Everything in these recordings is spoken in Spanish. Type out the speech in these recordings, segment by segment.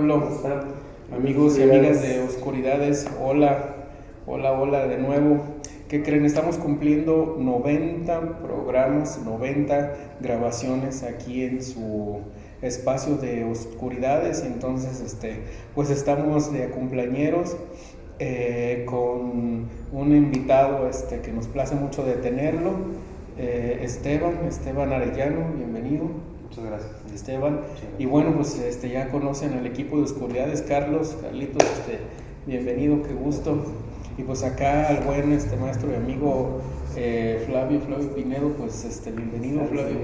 pueblo, amigos y amigas de Oscuridades, hola, hola, hola de nuevo. ¿Qué creen? Estamos cumpliendo 90 programas, 90 grabaciones aquí en su espacio de Oscuridades, entonces pues estamos de cumpleañeros con un invitado que nos place mucho de tenerlo, Esteban Arellano, bienvenido. Muchas gracias. Esteban. Muchas gracias. Y bueno, pues ya conocen al equipo de Oscuridades, Carlitos, bienvenido, qué gusto. Y pues acá al buen maestro y amigo Flavio Pinedo, pues bienvenido, Flavio.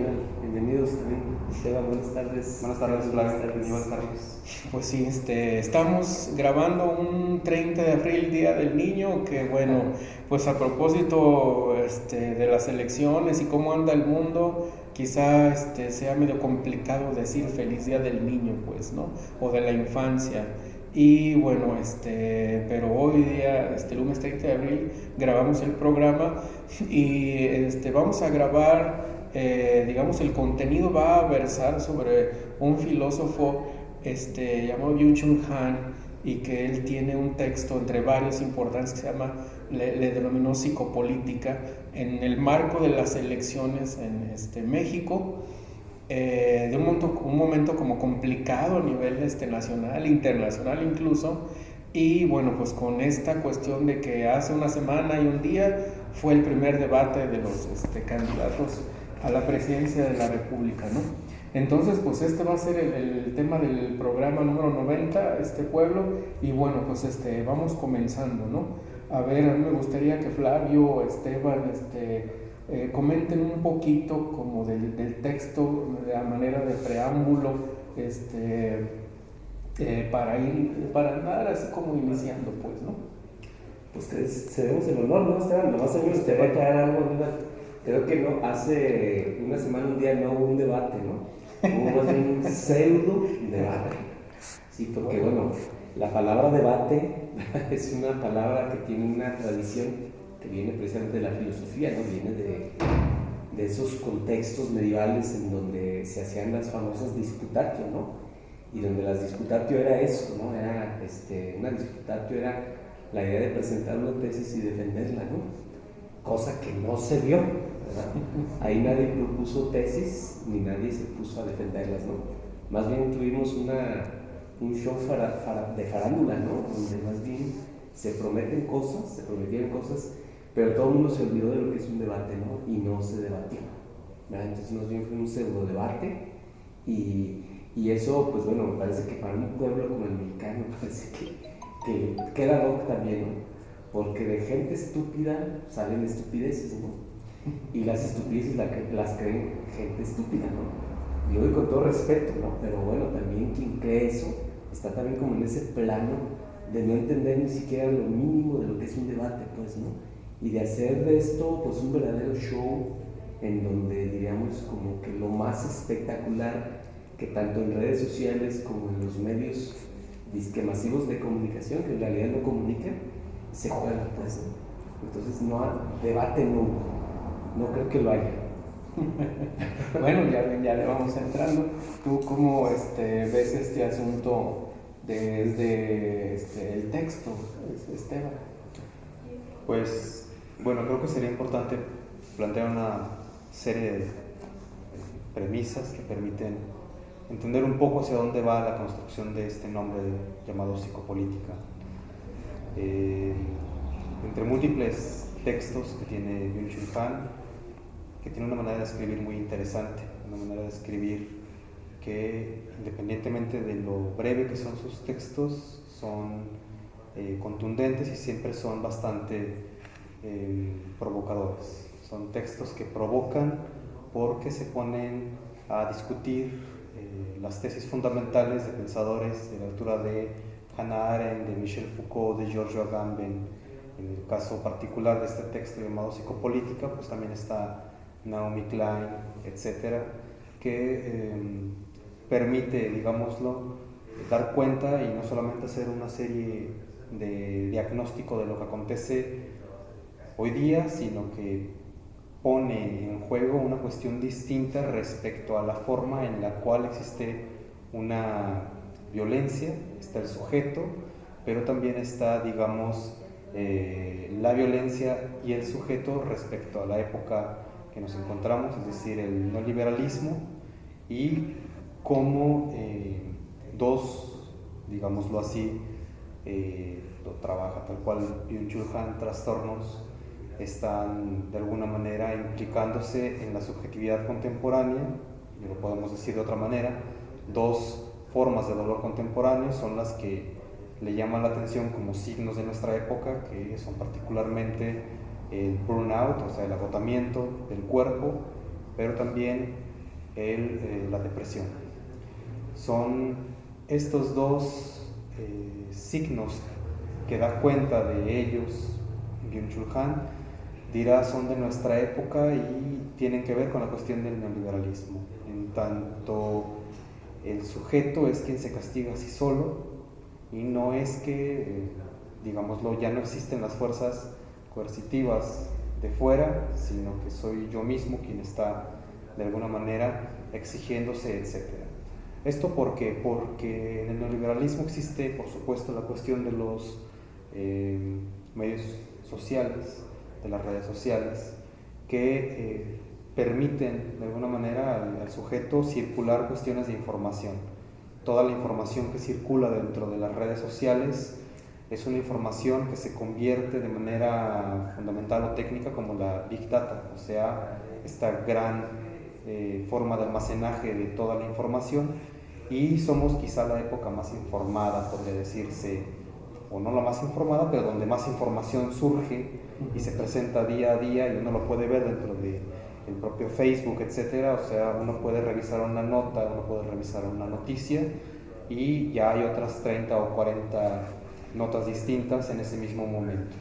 Bienvenidos también, Esteban, buenas tardes. Buenas tardes, Flavio. Buenas tardes. Pues sí, estamos grabando un 30 de abril, Día del Niño, que bueno, pues a propósito de las elecciones y cómo anda el mundo, quizá sea medio complicado decir feliz Día del Niño, pues, ¿no? O de la infancia. Y bueno, pero hoy día, lunes 30 de abril, grabamos el programa y vamos a grabar, digamos, el contenido va a versar sobre un filósofo llamado Byung-Chul Han, y que él tiene un texto entre varios importantes que se llama, le denominó psicopolítica, en el marco de las elecciones en México, de un momento como complicado a nivel nacional, internacional incluso, y bueno, pues con esta cuestión de que hace una semana y un día fue el primer debate de los candidatos a la presidencia de la República, ¿no? Entonces, pues va a ser el tema del programa número 90, pueblo, y bueno, pues vamos comenzando, ¿no? A ver, a mí me gustaría que Flavio, Esteban, comenten un poquito como del texto, de la manera de preámbulo, para andar así como iniciando, pues, ¿no? Pues que cedemos el honor, ¿no, Esteban? Nomás seguro te va a quedar algo, ¿verdad? Creo que no, hace una semana, un día no hubo un debate, ¿no? Hubo más bien un pseudo debate. Sí, porque bueno, la palabra debate es una palabra que tiene una tradición que viene precisamente de la filosofía, ¿no? Viene de esos contextos medievales en donde se hacían las famosas disputatio, ¿no? Y donde las disputatio era eso, ¿no? Era, una disputatio era la idea de presentar una tesis y defenderla, ¿no? Cosa que no se dio, ¿verdad? Ahí nadie propuso tesis ni nadie se puso a defenderlas, ¿no? Más bien tuvimos un show de farándula, ¿no? Donde más bien se prometían cosas, pero todo el mundo se olvidó de lo que es un debate, ¿no? Y no se debatió, ¿verdad? Entonces más bien fue un pseudo debate y eso, pues bueno, me parece que para un pueblo como el mexicano parece que queda loco también, ¿no? Porque de gente estúpida salen estupideces, ¿no? Y las estupideces las creen gente estúpida, ¿no? Yo doy con todo respeto, ¿no? Pero bueno, también quien cree eso está también como en ese plano de no entender ni siquiera lo mínimo de lo que es un debate, pues, ¿no? Y de hacer de esto, pues, un verdadero show en donde diríamos como que lo más espectacular que tanto en redes sociales como en los medios disque masivos de comunicación, que en realidad no comunican, se juega, pues, ¿no? Entonces no hay debate, no creo que lo haya. Bueno, ya le vamos entrando. ¿Tú cómo ves este asunto desde el texto, Esteban? Pues, bueno, creo que sería importante plantear una serie de premisas que permiten entender un poco hacia dónde va la construcción de este nombre llamado psicopolítica. Entre múltiples textos que tiene Byung-Chul Han, que tiene una manera de escribir muy interesante, una manera de escribir que, independientemente de lo breve que son sus textos, son contundentes y siempre son bastante provocadores. Son textos que provocan porque se ponen a discutir las tesis fundamentales de pensadores de la altura de Hannah Arendt, de Michel Foucault, de Giorgio Agamben. En el caso particular de este texto llamado Psicopolítica, pues también está Naomi Klein, etcétera, que permite, digámoslo, dar cuenta y no solamente hacer una serie de diagnóstico de lo que acontece hoy día, sino que pone en juego una cuestión distinta respecto a la forma en la cual existe una violencia, está el sujeto, pero también está, digamos, la violencia y el sujeto respecto a la época que nos encontramos, es decir, el neoliberalismo, y cómo dos, digámoslo así, lo trabaja tal cual Byung-Chul Han, trastornos, están de alguna manera implicándose en la subjetividad contemporánea, y lo podemos decir de otra manera. Dos formas de dolor contemporáneo son las que le llaman la atención como signos de nuestra época, que son particularmente el burnout, o sea, el agotamiento del cuerpo, pero también la depresión. Son estos dos signos que da cuenta de ellos Byung-Chul Han, dirá son de nuestra época y tienen que ver con la cuestión del neoliberalismo. En tanto, el sujeto es quien se castiga a sí solo, y no es que, digámoslo, ya no existen las fuerzas coercitivas de fuera, sino que soy yo mismo quien está de alguna manera exigiéndose, etc. ¿Esto por qué? Porque en el neoliberalismo existe, por supuesto, la cuestión de los medios sociales, de las redes sociales, que permiten de alguna manera al sujeto circular cuestiones de información. Toda la información que circula dentro de las redes sociales es una información que se convierte de manera fundamental o técnica como la Big Data, o sea, esta gran forma de almacenaje de toda la información, y somos quizá la época más informada, podría decirse, o no la más informada, pero donde más información surge y se presenta día a día, y uno lo puede ver dentro de el propio Facebook, etcétera. O sea, uno puede revisar una nota, uno puede revisar una noticia, y ya hay otras 30 o 40 notas distintas en ese mismo momento.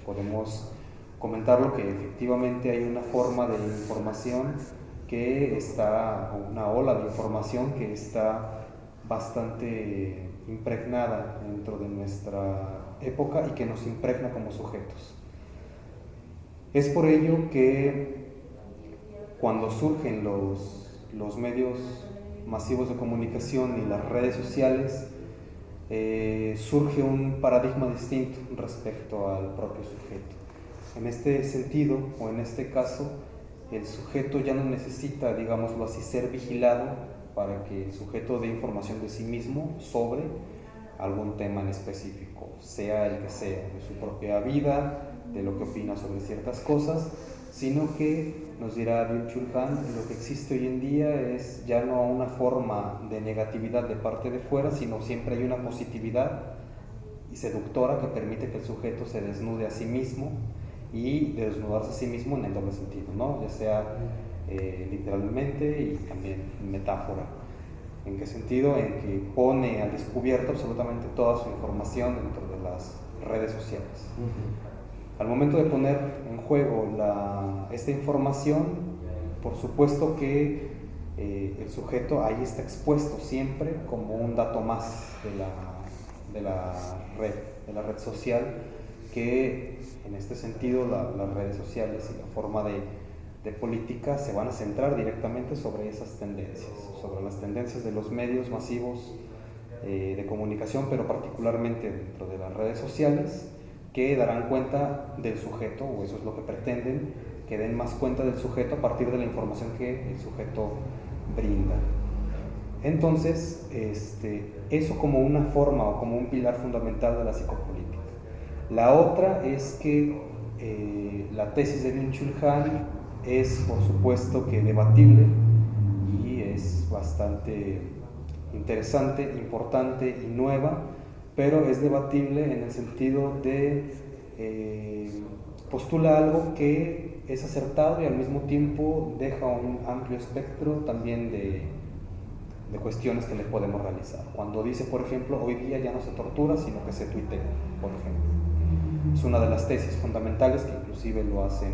Podemos comentarlo que efectivamente hay una forma de información que está, o una ola de información que está bastante impregnada dentro de nuestra época y que nos impregna como sujetos. Es por ello que cuando surgen los medios masivos de comunicación y las redes sociales, surge un paradigma distinto respecto al propio sujeto. En este sentido, o en este caso, el sujeto ya no necesita, digámoslo así, ser vigilado para que el sujeto dé información de sí mismo sobre algún tema en específico, sea el que sea, de su propia vida, de lo que opina sobre ciertas cosas, sino que, nos dirá Byung-Chul Han, lo que existe hoy en día es ya no una forma de negatividad de parte de fuera, sino siempre hay una positividad y seductora que permite que el sujeto se desnude a sí mismo, y de desnudarse a sí mismo en el doble sentido, ¿no? Ya sea literalmente y también en metáfora. ¿En qué sentido? En que pone al descubierto absolutamente toda su información dentro de las redes sociales. Al momento de poner en juego esta información, por supuesto que el sujeto ahí está expuesto siempre como un dato más de la red social, que en este sentido las redes sociales y la forma de política se van a centrar directamente sobre esas tendencias, sobre las tendencias de los medios masivos de comunicación, pero particularmente dentro de las redes sociales, que darán cuenta del sujeto, o eso es lo que pretenden, que den más cuenta del sujeto a partir de la información que el sujeto brinda. Entonces, eso como una forma o como un pilar fundamental de la psicopolítica. La otra es que la tesis de Byung-Chul Han es, por supuesto, que debatible, y es bastante interesante, importante y nueva, pero es debatible en el sentido de postula algo que es acertado y al mismo tiempo deja un amplio espectro también de cuestiones que le podemos realizar. Cuando dice, por ejemplo, hoy día ya no se tortura, sino que se tuitea, por ejemplo. Es una de las tesis fundamentales, que inclusive lo hace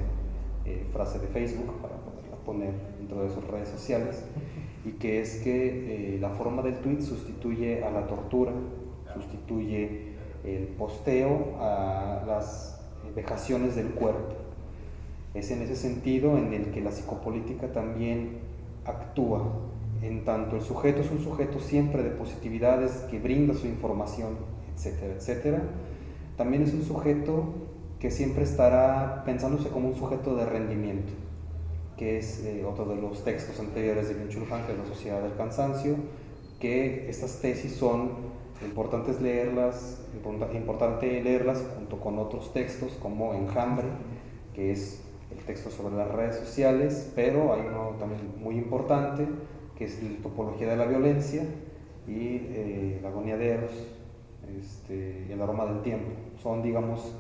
frase de Facebook para poderla poner dentro de sus redes sociales, y que es que la forma del tweet sustituye a la tortura, sustituye el posteo a las vejaciones del cuerpo. Es en ese sentido en el que la psicopolítica también actúa en tanto el sujeto es un sujeto siempre de positividades que brinda su información, etcétera, etcétera, también es un sujeto que siempre estará pensándose como un sujeto de rendimiento, que es otro de los textos anteriores de Byung-Chul Han, que es La Sociedad del Cansancio, que estas tesis son importante leerlas junto con otros textos como Enjambre, que es el texto sobre las redes sociales, pero hay uno también muy importante, que es la Topología de la Violencia, y La Agonía de Eros, y El Aroma del Tiempo. Son, digamos,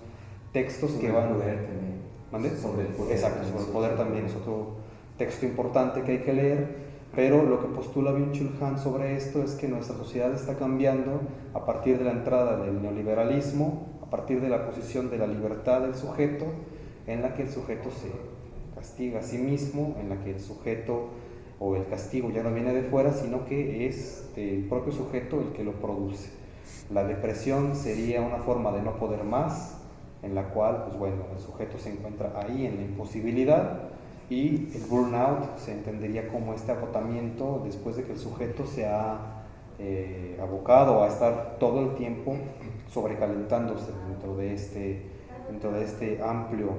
textos sobre que van... el poder también. ¿Mande? Sobre el poder. Exacto, sobre el poder también es otro texto importante que hay que leer, pero lo que postula Byung-Chul Han sobre esto es que nuestra sociedad está cambiando a partir de la entrada del neoliberalismo, a partir de la posición de la libertad del sujeto, en la que el sujeto se castiga a sí mismo, en la que el sujeto o el castigo ya no viene de fuera, sino que es el propio sujeto el que lo produce. La depresión sería una forma de no poder más, en la cual, pues bueno, el sujeto se encuentra ahí en la imposibilidad, y el burnout se entendería como este agotamiento después de que el sujeto se ha abocado a estar todo el tiempo sobrecalentándose dentro de este amplio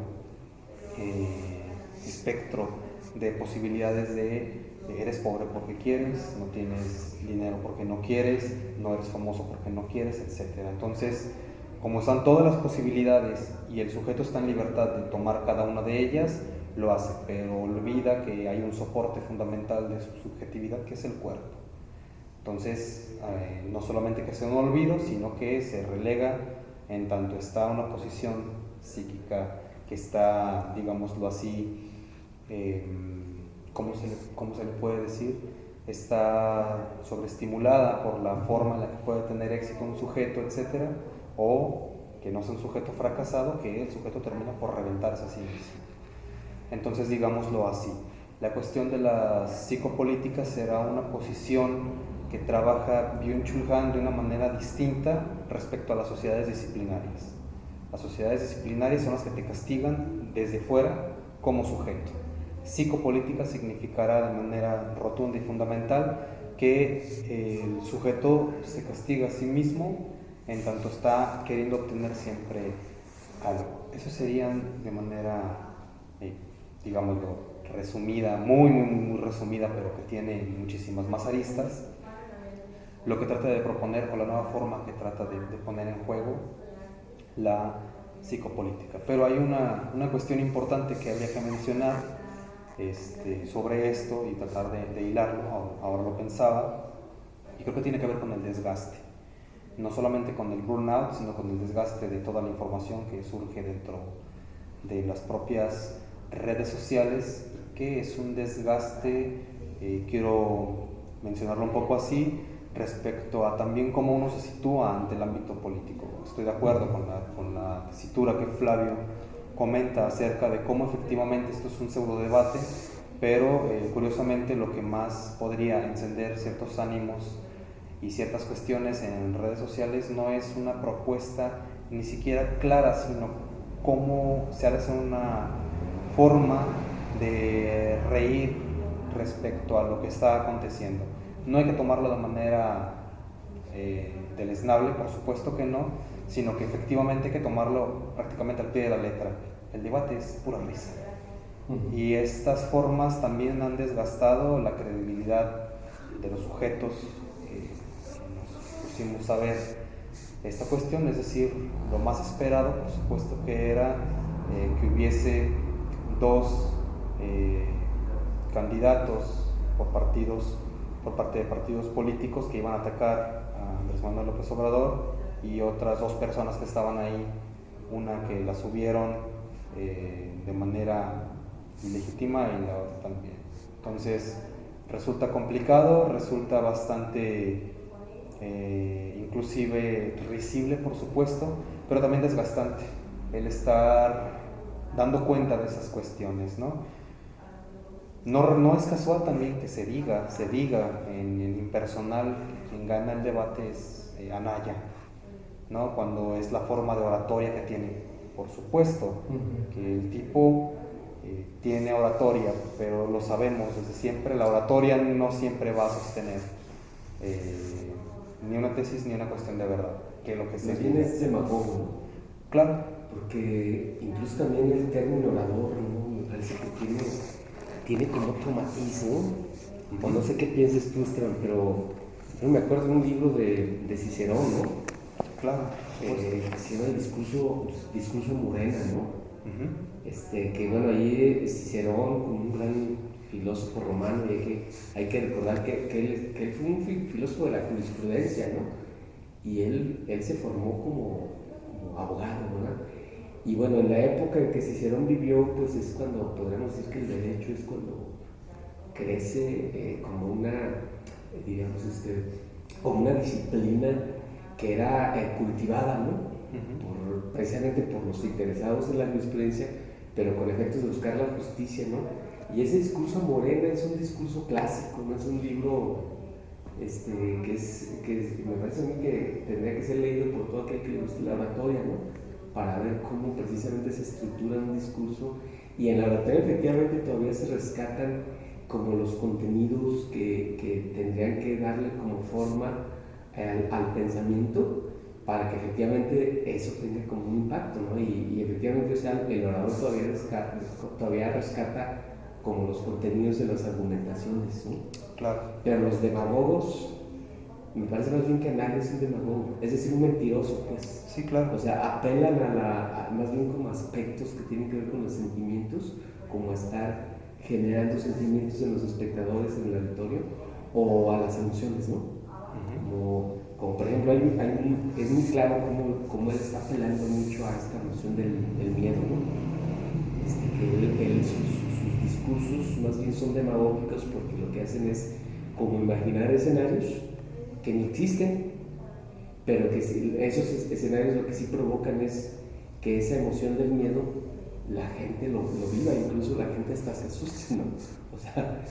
espectro de posibilidades de eres pobre porque quieres, no tienes dinero porque no quieres, no eres famoso porque no quieres, etc. Entonces, como están todas las posibilidades y el sujeto está en libertad de tomar cada una de ellas, lo hace, pero olvida que hay un soporte fundamental de su subjetividad, que es el cuerpo. Entonces, no solamente que sea un olvido, sino que se relega en tanto está una posición psíquica que está, digámoslo así, ¿cómo se le puede decir? Está sobreestimulada por la forma en la que puede tener éxito un sujeto, etc. O que no es un sujeto fracasado, que el sujeto termina por reventarse a sí mismo. Entonces, digámoslo así, la cuestión de la psicopolítica será una posición que trabaja Byung-Chul Han de una manera distinta respecto a las sociedades disciplinarias. Las sociedades disciplinarias son las que te castigan desde fuera como sujeto. Psicopolítica significará de manera rotunda y fundamental que el sujeto se castiga a sí mismo en tanto está queriendo obtener siempre algo. Eso serían de manera, digámoslo, resumida, muy resumida, pero que tiene muchísimas más aristas, lo que trata de proponer, o la nueva forma que trata de poner en juego la psicopolítica. Pero hay una cuestión importante que habría que mencionar sobre esto y tratar de hilarlo, ahora lo pensaba, y creo que tiene que ver con el desgaste, no solamente con el burnout, sino con el desgaste de toda la información que surge dentro de las propias redes sociales, que es un desgaste, quiero mencionarlo un poco así, respecto a también cómo uno se sitúa ante el ámbito político. Estoy de acuerdo con la tesitura que Flavio comenta acerca de cómo efectivamente esto es un pseudo debate, pero curiosamente lo que más podría encender ciertos ánimos y ciertas cuestiones en redes sociales no es una propuesta ni siquiera clara, sino cómo se hace una forma de reír respecto a lo que está aconteciendo. No hay que tomarlo de manera deleznable, por supuesto que no, sino que efectivamente hay que tomarlo prácticamente al pie de la letra. El debate es pura risa. Y estas formas también han desgastado la credibilidad de los sujetos que nos pusimos a ver esta cuestión, es decir, lo más esperado, por supuesto, que era que hubiese dos candidatos por parte de partidos políticos que iban a atacar a Andrés Manuel López Obrador, y otras dos personas que estaban ahí, una que la subieron de manera ilegítima y la otra también. Entonces resulta complicado, resulta bastante inclusive risible, por supuesto, pero también desgastante el estar dando cuenta de esas cuestiones, ¿no? No es casual también que se diga en el impersonal que quien gana el debate es Anaya, ¿no? Cuando es la forma de oratoria que tiene, por supuesto, que el tipo tiene oratoria, pero lo sabemos desde siempre, la oratoria no siempre va a sostener ni una tesis ni una cuestión de verdad, que lo que se Más bien es demagogo, ¿no? Claro. Porque incluso también el término orador, ¿no? Me parece que tiene como otro matiz, ¿no? O no sé qué pienses tú, Esteban, pero yo me acuerdo de un libro de Cicerón, ¿no? Claro. Que se llama el discurso Morena, ¿no? Uh-huh. Que bueno, ahí Cicerón, como un gran filósofo romano, y hay que recordar que él fue un filósofo de la jurisprudencia, ¿no? Y él se formó como abogado, ¿verdad? Y bueno, en la época en que Cicerón vivió, pues es cuando podríamos decir que el derecho es cuando crece como una, digamos, como una disciplina que era cultivada, ¿no? Precisamente por los interesados en la jurisprudencia, pero con efectos de buscar la justicia, ¿no? Y ese discurso Morena es un discurso clásico, no es un libro que me parece a mí que tendría que ser leído por todo aquel que le guste la oratoria, ¿no? Para ver cómo precisamente se estructura un discurso, y en la oratoria efectivamente todavía se rescatan como los contenidos que tendrían que darle como forma al pensamiento para que efectivamente eso tenga como un impacto, ¿no? Y efectivamente, o sea, el orador todavía rescata como los contenidos de las argumentaciones, ¿no? Claro. Pero los demagogos, me parece más bien que nadie es un demagogo, es decir, un mentiroso, pues. Sí, claro. O sea, apelan a más bien como aspectos que tienen que ver con los sentimientos, como a estar generando sentimientos en los espectadores en el auditorio, o a las emociones, ¿no? Como por ejemplo, es muy claro cómo él está apelando mucho a esta noción del miedo, ¿no? Que sus discursos más bien son demagógicos porque lo que hacen es como imaginar escenarios que ni existen, pero que esos escenarios lo que sí provocan es que esa emoción del miedo la gente lo viva, incluso la gente hasta se asuste, ¿no? O sea,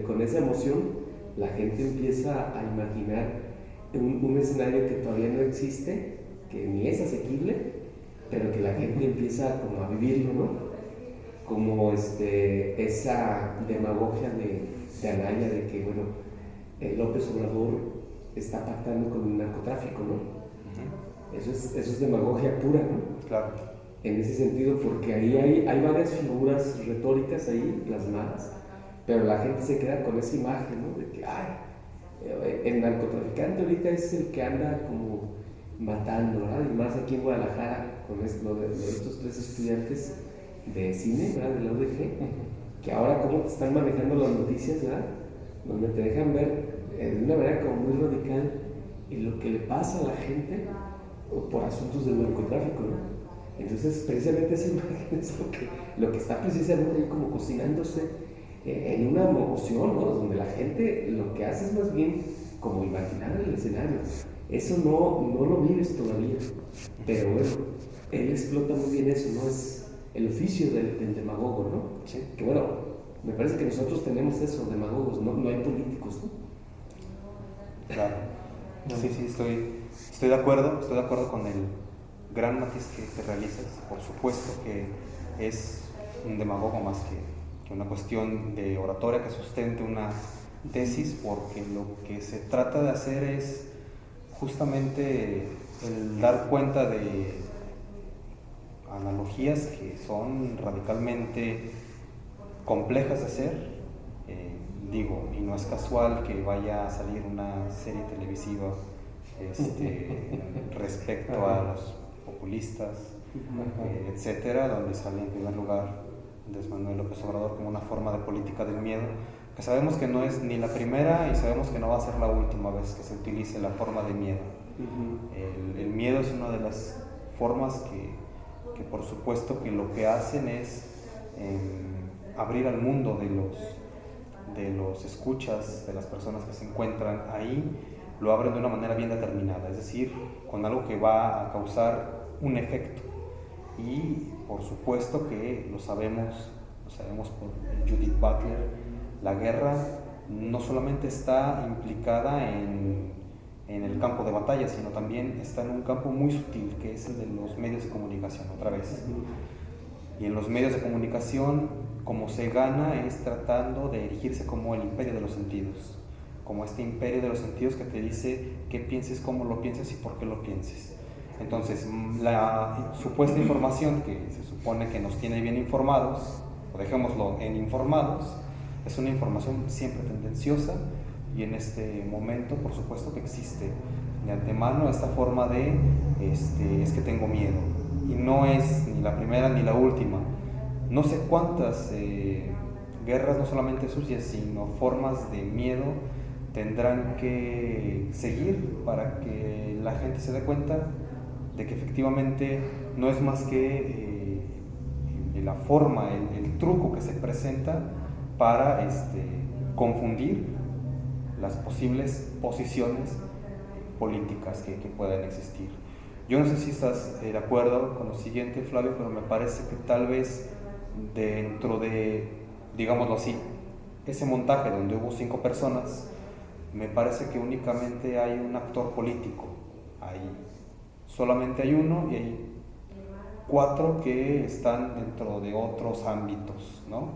con esa emoción la gente empieza a imaginar un escenario que todavía no existe, que ni es asequible, pero que la gente empieza como a vivirlo, ¿no? Como esa demagogia de Anaya de que, bueno, López Obrador está pactando con el narcotráfico, ¿no? Uh-huh. Eso es demagogia pura, ¿no? Claro. En ese sentido, porque ahí hay varias figuras retóricas ahí plasmadas, pero la gente se queda con esa imagen, ¿no? De que, el narcotraficante ahorita es el que anda como matando, ¿verdad? Y más aquí en Guadalajara, con lo de estos 3 estudiantes de cine, ¿verdad? De la UDG, que ahora cómo te están manejando las noticias, ¿verdad? Donde te dejan ver de una manera como muy radical en lo que le pasa a la gente por asuntos del narcotráfico, ¿no? Entonces, precisamente esa imagen es lo que está precisamente ahí como cocinándose en una emoción, ¿no? Donde la gente lo que hace es más bien como imaginar el escenario. Eso no lo vives todavía, pero bueno, él explota muy bien eso, ¿no? Es el oficio del demagogo, ¿no? Sí. Que bueno, me parece que nosotros tenemos eso, demagogos, no hay políticos, ¿no? Claro. Sí, estoy de acuerdo con el gran matiz que realizas. Por supuesto que es un demagogo más que una cuestión de oratoria que sustente una tesis, porque lo que se trata de hacer es justamente el dar cuenta de analogías que son radicalmente complejas de hacer. Y no es casual que vaya a salir una serie televisiva respecto a los populistas, etcétera, donde sale en primer lugar Andrés Manuel López Obrador como una forma de política del miedo, que sabemos que no es ni la primera y sabemos que no va a ser la última vez que se utilice la forma de miedo. El miedo es una de las formas que por supuesto que lo que hacen es abrir al mundo de los escuchas, de las personas que se encuentran ahí, lo abren de una manera bien determinada, es decir, con algo que va a causar un efecto. Y por supuesto que lo sabemos por Judith Butler, la guerra no solamente está implicada en el campo de batalla, sino también está en un campo muy sutil, que es el de los medios de comunicación, otra vez. Y en los medios de comunicación, como se gana es tratando de erigirse como el imperio de los sentidos, como este imperio de los sentidos que te dice qué pienses, cómo lo pienses y por qué lo pienses. Entonces, la supuesta información que se supone que nos tiene bien informados, o dejémoslo en informados, es una información siempre tendenciosa, y en este momento, por supuesto que existe de antemano esta forma de, es que tengo miedo, y no es ni la primera ni la última. No sé cuántas guerras, no solamente sucias, sino formas de miedo tendrán que seguir para que la gente se dé cuenta de que efectivamente no es más que la forma, el truco que se presenta para confundir las posibles posiciones políticas que puedan existir. Yo no sé si estás de acuerdo con lo siguiente, Flavio, pero me parece que tal vez dentro de, digámoslo así, ese montaje donde hubo 5 personas, me parece que únicamente hay un actor político ahí. Solamente hay uno y hay 4 que están dentro de otros ámbitos, ¿no?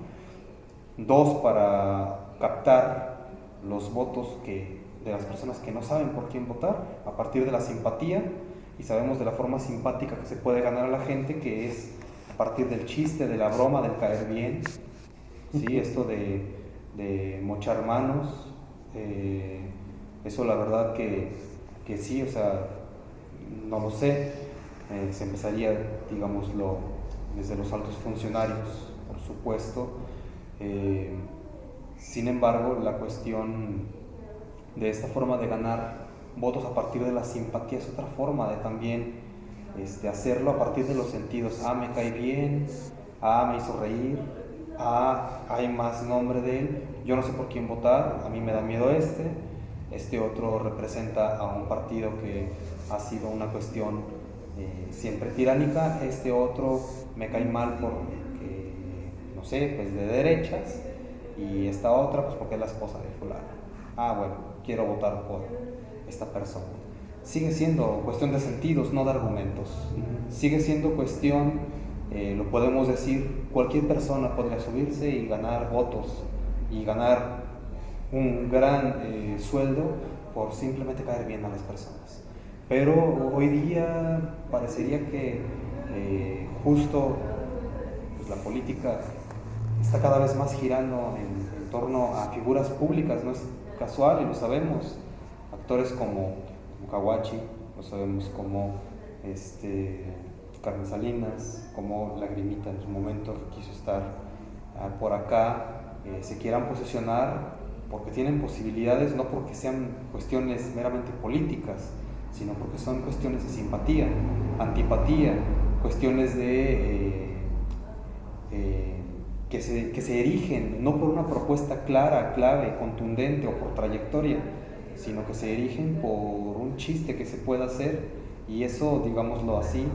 2 para captar los votos de las personas que no saben por quién votar, a partir de la simpatía, y sabemos de la forma simpática que se puede ganar a la gente, que es a partir del chiste, de la broma, del caer bien, ¿sí? Esto de mochar manos, eso la verdad que sí, o sea, no lo sé, se empezaría, digámoslo, desde los altos funcionarios, por supuesto. Sin embargo, la cuestión de esta forma de ganar votos a partir de la simpatía es otra forma de también hacerlo a partir de los sentidos. Me cae bien, me hizo reír, hay más nombre de él, yo no sé por quién votar, a mí me da miedo este otro representa a un partido que ha sido una cuestión siempre tiránica, este otro me cae mal porque, no sé, pues de derechas, y esta otra pues porque es la esposa de fulano. Bueno, quiero votar por esta persona. Sigue siendo cuestión de sentidos, no de argumentos. Sigue siendo cuestión, lo podemos decir, cualquier persona podría subirse y ganar votos y ganar un gran sueldo por simplemente caer bien a las personas. Pero hoy día parecería que justo pues, la política está cada vez más girando en torno a figuras públicas. No es casual y lo sabemos. Actores como Caguachi, lo sabemos, como Carmen Salinas, como Lagrimita en su momento que quiso estar por acá, se quieran posicionar porque tienen posibilidades, no porque sean cuestiones meramente políticas, sino porque son cuestiones de simpatía, antipatía, cuestiones de que se erigen no por una propuesta clara, clave, contundente o por trayectoria, sino que se erigen por un chiste que se pueda hacer, y eso, digámoslo así,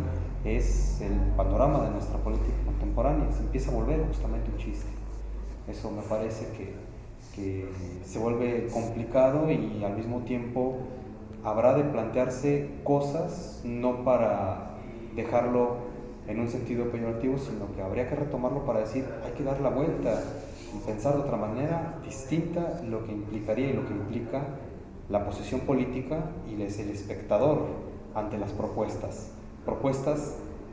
es el panorama de nuestra política contemporánea. Se empieza a volver justamente un chiste. Eso me parece que se vuelve complicado, y al mismo tiempo habrá de plantearse cosas no para dejarlo en un sentido peyorativo, sino que habría que retomarlo para decir, hay que dar la vuelta y pensar de otra manera distinta lo que implicaría y lo que implica la posición política y es el espectador ante las propuestas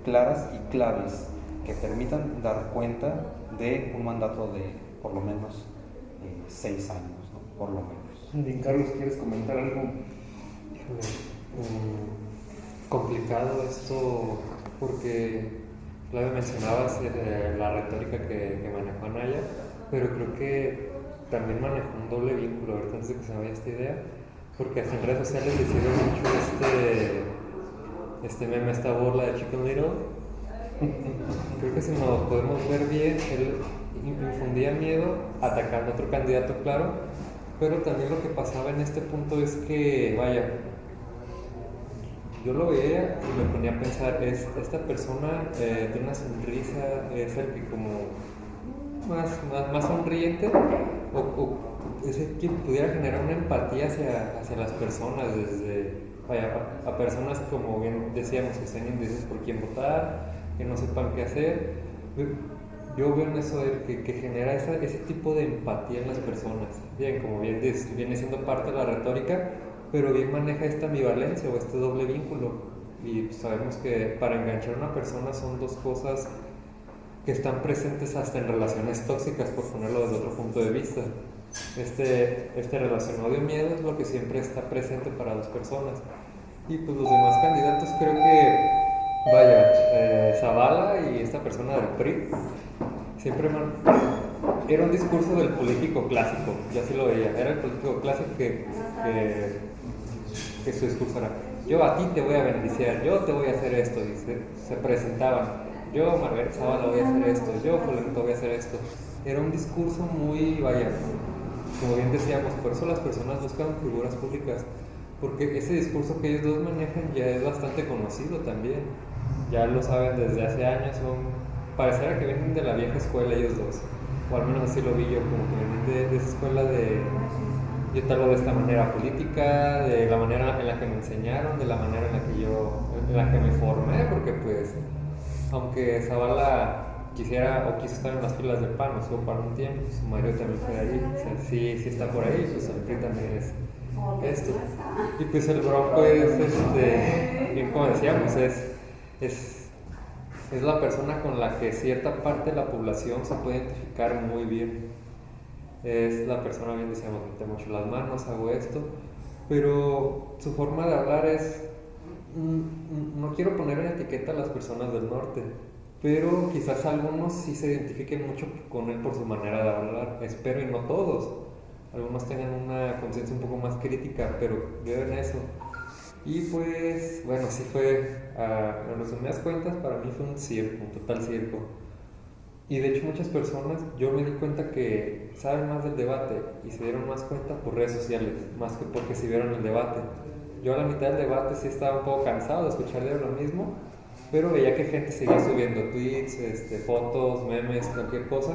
claras y claves que permitan dar cuenta de un mandato de por lo menos 6 años, ¿no? Por lo menos. Bien, Carlos, ¿quieres comentar algo? Complicado esto, porque Claudio mencionabas la retórica que manejó Anaya, pero creo que también manejó un doble vínculo, ahorita antes de que se me vaya esta idea, porque hasta en redes sociales le hicieron mucho este meme, esta burla de Chicken Little. Creo que si nos podemos ver bien, él infundía miedo atacando a otro candidato, claro, pero también lo que pasaba en este punto es que, vaya, yo lo veía y me ponía a pensar, esta persona tiene una sonrisa, es el que como más sonriente, o es el que pudiera generar una empatía hacia las personas, desde, vaya, a personas como bien decíamos, que estén indecisos por quién votar, que no sepan qué hacer, Yo veo en eso que genera ese tipo de empatía en las personas. Bien, como bien viene siendo parte de la retórica, pero bien maneja esta ambivalencia o este doble vínculo. Y pues, sabemos que para enganchar a una persona son dos cosas que están presentes hasta en relaciones tóxicas, por ponerlo desde otro punto de vista. Este relación odio-miedo es lo que siempre está presente para dos personas. Y pues los demás candidatos creo que, vaya, Zavala y esta persona del PRI, siempre era un discurso del político clásico, yo así lo veía, era el político clásico que su discurso era, yo a ti te voy a beneficiar, yo te voy a hacer esto, y se presentaban, yo Margarita Zavala voy a hacer esto, yo Fulanito voy a hacer esto. Era un discurso muy, vaya, como bien decíamos, por eso las personas buscan figuras públicas, porque ese discurso que ellos dos manejan ya es bastante conocido también, ya lo saben desde hace años, pareciera que vienen de la vieja escuela ellos dos, o al menos así lo vi yo, como que vienen de esa escuela de yo te hablo de esta manera política, de la manera en la que me enseñaron, de la manera en la que me formé, porque pues, aunque Zavala quisiera o quiso estar en las filas del PAN, estuvo para un tiempo, su marido también fue de ahí, o sea, sí está por ahí, pues el PRI también es esto. Y pues el Bronco es, bien como decíamos, es la persona con la que cierta parte de la población se puede identificar muy bien. Es la persona, bien decíamos, mete mucho las manos, hago esto, pero su forma de hablar es, no quiero poner en etiqueta a las personas del norte, pero quizás algunos sí se identifiquen mucho con él por su manera de hablar, espero, y no todos. Algunos tengan una conciencia un poco más crítica, pero veo en eso. Y pues, bueno, sí fue, en resumidas cuentas, para mí fue un circo, un total circo. Y de hecho muchas personas, yo me di cuenta que saben más del debate y se dieron más cuenta por redes sociales, más que porque se vieron el debate. Yo a la mitad del debate sí estaba un poco cansado de escuchar lo mismo, pero veía que gente seguía subiendo tweets, fotos, memes, cualquier cosa.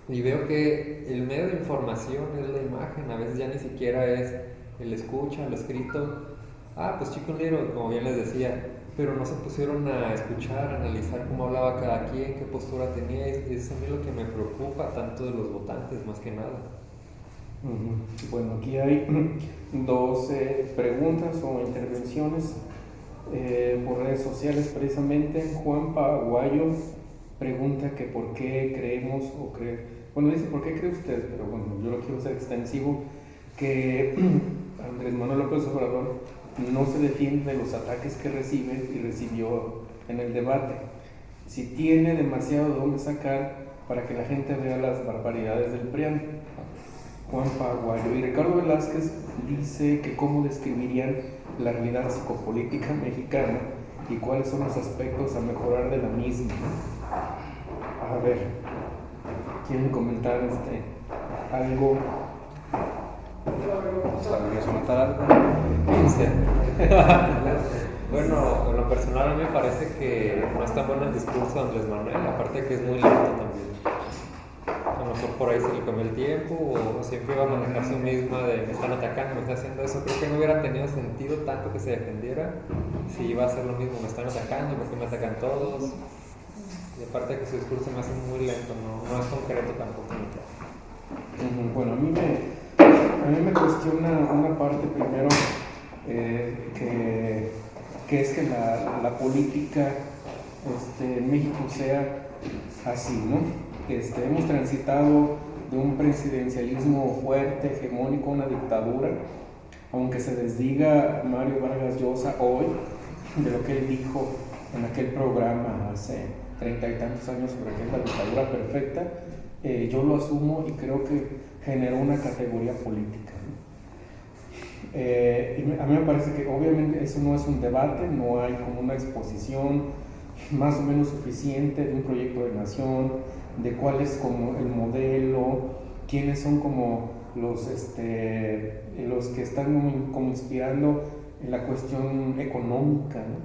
Y veo que el medio de información es la imagen, a veces ya ni siquiera es el escucha, lo escrito. Pues Chicken Little, como bien les decía, pero no se pusieron a escuchar, a analizar cómo hablaba cada quien, qué postura tenía, y es a mí lo que me preocupa tanto de los votantes, más que nada. Bueno, aquí hay 12 preguntas o intervenciones por redes sociales precisamente. Juan Paraguayo pregunta que por qué creemos bueno, dice por qué cree usted, pero bueno, yo lo quiero hacer extensivo, que Andrés Manuel López Obrador no se defiende de los ataques que recibe y recibió en el debate. Si tiene demasiado de dónde sacar para que la gente vea las barbaridades del PRIAN. Juan Paraguayo. Y Ricardo Velázquez dice que cómo describirían la realidad psicopolítica mexicana y cuáles son los aspectos a mejorar de la misma. A ver, ¿quieren comentar algo? ¿Sabrías comentar algo? Bueno, en lo personal a mí me parece que no es tan bueno el discurso de Andrés Manuel, aparte que es muy lento también. A lo mejor por ahí se le comió el tiempo o siempre iba a manejar su misma de me están atacando, me están haciendo eso. Creo que no hubiera tenido sentido tanto que se defendiera si iba a hacer lo mismo, me están atacando, me atacan todos. Y aparte que su discurso me hace muy lento, no es concreto tampoco. Bueno, a mí me cuestiona una parte primero que es que la política en México sea así, ¿no? Hemos transitado de un presidencialismo fuerte, hegemónico, una dictadura, aunque se desdiga Mario Vargas Llosa hoy de lo que él dijo en aquel programa hace 30 y tantos años sobre que es la dictadura perfecta, yo lo asumo y creo que generó una categoría política, ¿no? Y a mí me parece que obviamente eso no es un debate, no hay como una exposición más o menos suficiente de un proyecto de nación, de cuál es como el modelo, quiénes son como los que están como inspirando en la cuestión económica, ¿no?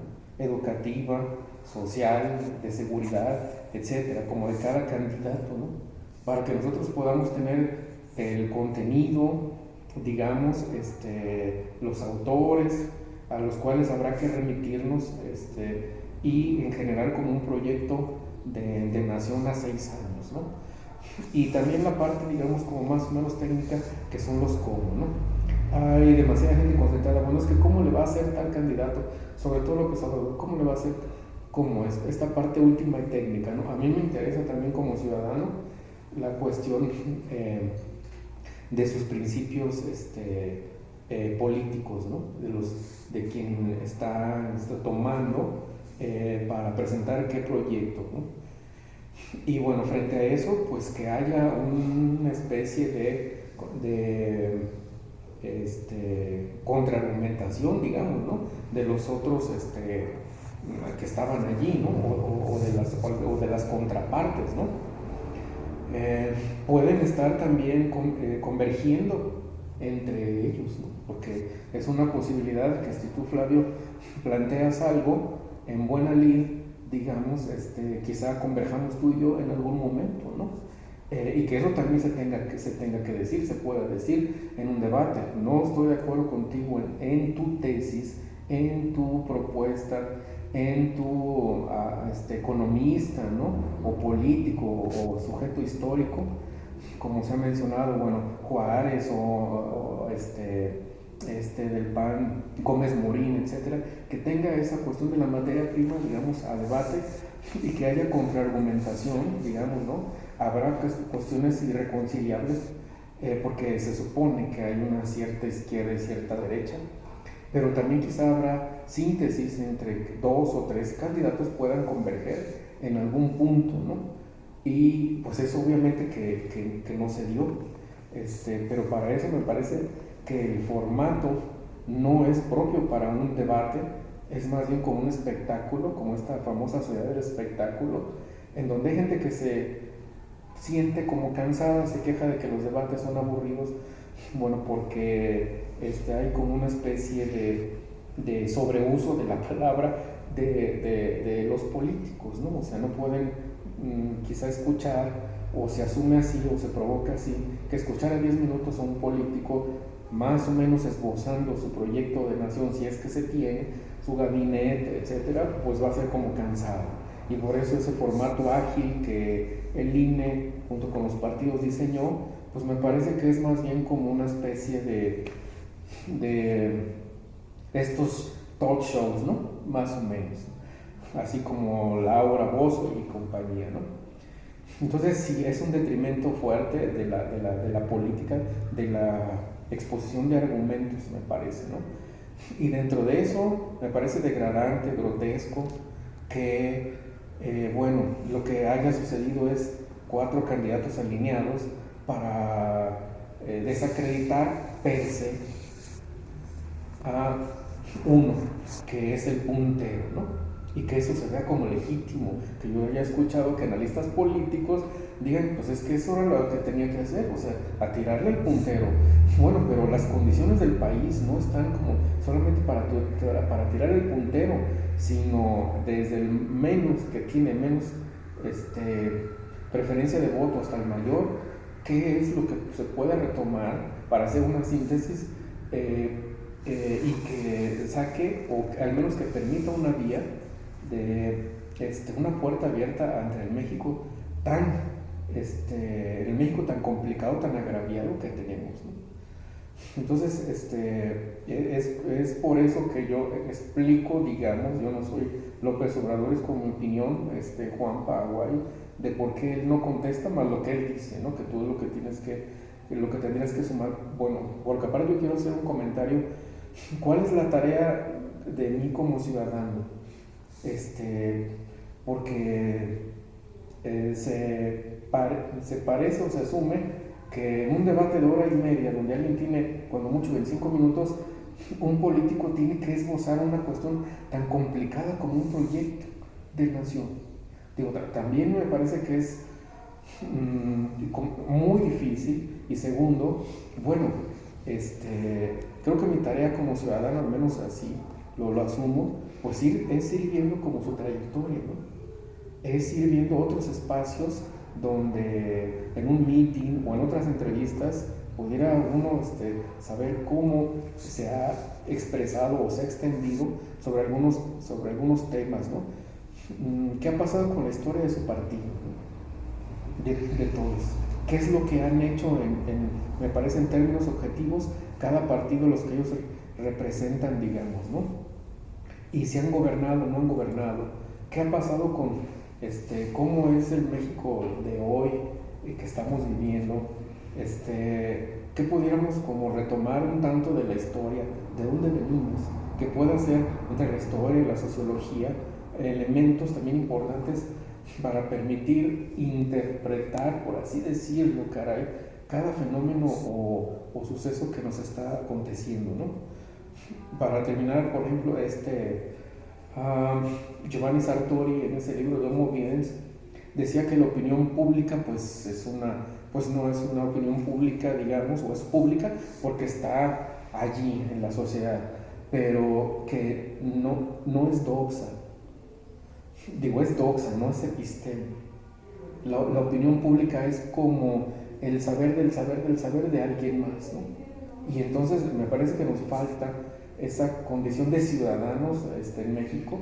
Educativa, social, de seguridad, etcétera, como de cada candidato, ¿no? Para que nosotros podamos tener el contenido, digamos, los autores a los cuales habrá que remitirnos, y en general como un proyecto de nación a 6 años, ¿no? Y también la parte, digamos, como más o menos técnica, que son los cómo, ¿no? Hay demasiada gente concentrada, bueno, es que cómo le va a hacer tal candidato, sobre todo López Obrador, cómo le va a hacer, cómo es esta parte última y técnica, ¿no? A mí me interesa también como ciudadano la cuestión de sus principios políticos, ¿no? De quien está tomando para presentar qué proyecto, ¿no? Y bueno, frente a eso, pues que haya una especie de contraargumentación, digamos, ¿no? De los otros que estaban allí, ¿no? O de las contrapartes, ¿no? Pueden estar también convergiendo entre ellos, ¿no? Porque es una posibilidad que si tú, Flavio, planteas algo en buena lid, digamos, quizá converjamos tú y yo en algún momento, ¿no? Y que eso también se tenga que decir, se pueda decir en un debate. No estoy de acuerdo contigo en tu tesis, en tu propuesta, en tu economista, ¿no? O político o sujeto histórico, como se ha mencionado, bueno, Juárez o del PAN, Gómez Morín, etcétera, que tenga esa cuestión de la materia prima, digamos, a debate y que haya contraargumentación, digamos, ¿no? Habrá cuestiones irreconciliables porque se supone que hay una cierta izquierda y cierta derecha, pero también quizá habrá síntesis entre 2 o 3 candidatos puedan converger en algún punto, ¿no? Y pues eso obviamente que no se dio, pero para eso me parece que el formato no es propio para un debate, es más bien como un espectáculo, como esta famosa sociedad del espectáculo, en donde hay gente que se siente como cansada, se queja de que los debates son aburridos, bueno, porque hay como una especie de sobreuso de la palabra de los políticos, ¿no? O sea, no pueden quizá escuchar, o se asume así, o se provoca así, que escuchar a 10 minutos a un político más o menos esbozando su proyecto de nación, si es que se tiene, su gabinete, etcétera, pues va a ser como cansado. Y por eso ese formato ágil que el INE junto con los partidos diseñó, pues me parece que es más bien como una especie de estos talk shows, ¿no? Más o menos, así como Laura Bozzo y compañía, ¿no? Entonces sí, es un detrimento fuerte de la política, de la exposición de argumentos, me parece, ¿no? Y dentro de eso me parece degradante, grotesco, que, bueno, lo que haya sucedido es 4 candidatos alineados para desacreditar per se a uno, que es el puntero, ¿no? Y que eso se vea como legítimo, que yo ya he escuchado que analistas políticos digan, pues es que eso era lo que tenía que hacer, o sea, a tirarle el puntero. Bueno, pero las condiciones del país no están como solamente para tirar el puntero, sino desde el menos, que tiene menos preferencia de voto, hasta el mayor, qué es lo que se puede retomar para hacer una síntesis y que saque, o al menos que permita una vía de una puerta abierta ante el México tan complicado, tan agraviado que tenemos, ¿no? Entonces, es por eso que yo explico, digamos, yo no soy López Obrador, es con mi opinión, Juan Paraguayo, de por qué él no contesta más lo que él dice, ¿no? Que tú lo que tendrías que sumar, bueno, porque aparte yo quiero hacer un comentario, ¿cuál es la tarea de mí como ciudadano? Porque se parece o se asume que en un debate de hora y media, donde alguien tiene, cuando mucho, 25 minutos, un político tiene que esbozar una cuestión tan complicada como un proyecto de nación. Digo, también me parece que es muy difícil. Y segundo, bueno, creo que mi tarea como ciudadano, al menos así lo asumo, pues es ir viendo como su trayectoria, ¿no? Es ir viendo otros espacios donde en un meeting o en otras entrevistas pudiera uno saber cómo se ha expresado o se ha extendido sobre algunos temas, ¿no? ¿Qué ha pasado con la historia de su partido? De todos. ¿Qué es lo que han hecho me parece, en términos objetivos, cada partido, los que ellos representan, digamos, ¿no? Y si han gobernado o no han gobernado. ¿Qué ha pasado con cómo es el México de hoy que estamos viviendo? ¿Qué pudiéramos como retomar un tanto de la historia? ¿De dónde venimos? Que pueda ser entre la historia y la sociología elementos también importantes para permitir interpretar, por así decirlo, caray, cada fenómeno o suceso que nos está aconteciendo, ¿no? Para terminar, por ejemplo, Giovanni Sartori, en ese libro de Homo Videns, decía que la opinión pública pues no es una opinión pública, digamos, o es pública porque está allí en la sociedad, pero que no es doxa. Digo, es doxa, no es episteme. La opinión pública es como el saber del saber del saber de alguien más, ¿no? Y entonces me parece que nos falta esa condición de ciudadanos en México,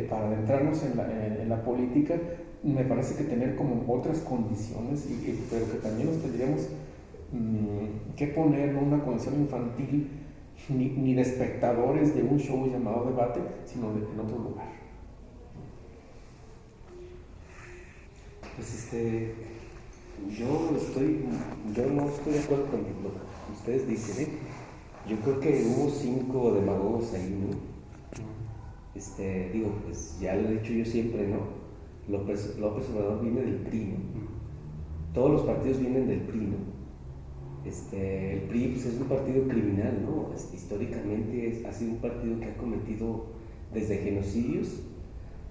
para adentrarnos en la política. Me parece que tener como otras condiciones, pero que también nos tendríamos que poner en una condición infantil, ni de espectadores de un show llamado debate, sino en otro lugar. Pues yo no estoy de acuerdo con lo que ustedes dicen, ¿eh? Yo creo que hubo 5 demagogos ahí, ¿no? Digo, pues ya lo he dicho yo siempre, ¿no? López Obrador viene del PRI, ¿no? Todos los partidos vienen del PRI, ¿no? El PRI pues, es un partido criminal, ¿no? Históricamente ha sido un partido que ha cometido desde genocidios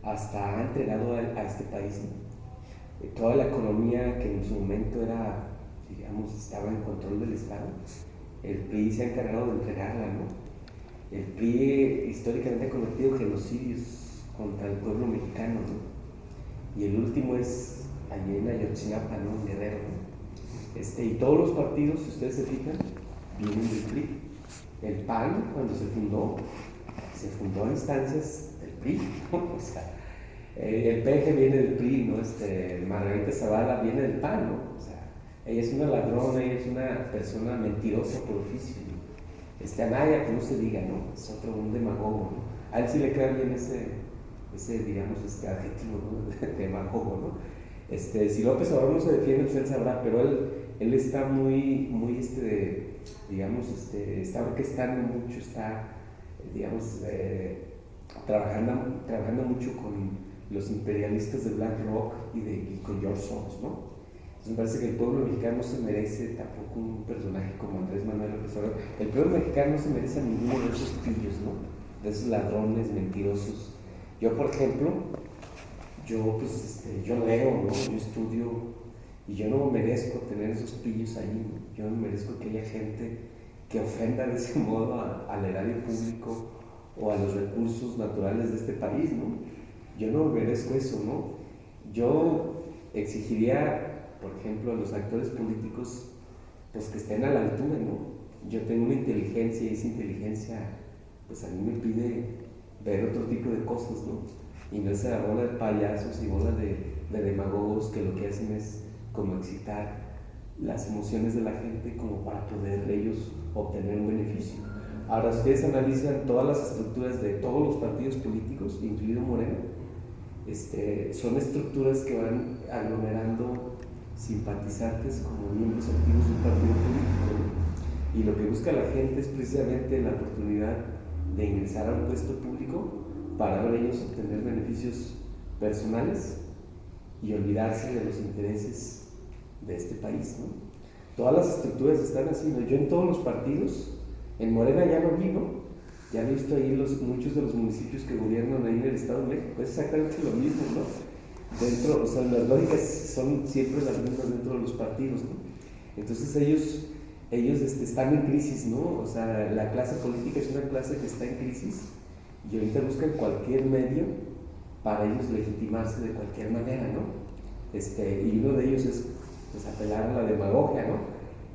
hasta ha entregado a este país, ¿no? Toda la economía que en su momento era, digamos, estaba en control del Estado, el PRI se ha encargado de entregarla, ¿no? El PRI históricamente ha cometido genocidios contra el pueblo mexicano, ¿no? Y el último es allí en Ayotzinapa, ¿no? En Guerrero, ¿no? Y todos los partidos, si ustedes se fijan, vienen del PRI. El PAN, cuando se fundó a instancias del PRI, ¿no? O sea, el PG viene del PRI, ¿no? Margarita Zavala viene del PAN, ¿no? O sea, ella es una ladrona, ella es una persona mentirosa por oficio, ¿no? Anaya, que no se diga, ¿no? Es un demagogo, ¿no? A él sí le queda bien ese digamos, adjetivo, ¿no? Demagogo, ¿no? Si López Obrador no se defiende, pues él sabrá, pero él está muy, digamos, está orquestando mucho, está, digamos, trabajando mucho con los imperialistas de BlackRock y con George Soros, ¿no? Entonces me parece que el pueblo mexicano no se merece tampoco un personaje como Andrés Manuel López Obrador. El pueblo mexicano no se merece a ninguno de esos pillos, ¿no? De esos ladrones mentirosos. Yo, por ejemplo, yo leo, ¿no? Yo estudio y yo no merezco tener esos pillos ahí, ¿no? Yo no merezco que haya gente que ofenda de ese modo al erario público o a los recursos naturales de este país, ¿no? Yo no merezco eso, ¿no? Yo exigiría, por ejemplo, a los actores políticos, pues que estén a la altura, ¿no? Yo tengo una inteligencia y esa inteligencia, pues a mí me pide ver otro tipo de cosas, ¿no? Y no esa bola de payasos y bola de demagogos que lo que hacen es como excitar las emociones de la gente como para poder ellos obtener un beneficio. Ahora, ustedes analizan todas las estructuras de todos los partidos políticos, incluido Morena, son estructuras que van aglomerando simpatizantes como miembros activos de un partido político, ¿no? Y lo que busca la gente es precisamente la oportunidad de ingresar a un puesto público para ahora ellos obtener beneficios personales y olvidarse de los intereses de este país, ¿no? Todas las estructuras están así, ¿no? Yo en todos los partidos, en Morena ya lo vi, ¿no? Ya he visto ahí muchos de los municipios que gobiernan ahí en el Estado de México, es exactamente lo mismo, ¿no? Dentro, o sea, las lógicas son siempre las mismas dentro de los partidos, ¿no? Entonces ellos están en crisis, ¿no? O sea, la clase política es una clase que está en crisis y ahorita buscan cualquier medio para ellos legitimarse de cualquier manera, ¿no? Y uno de ellos es pues, apelar a la demagogia, ¿no?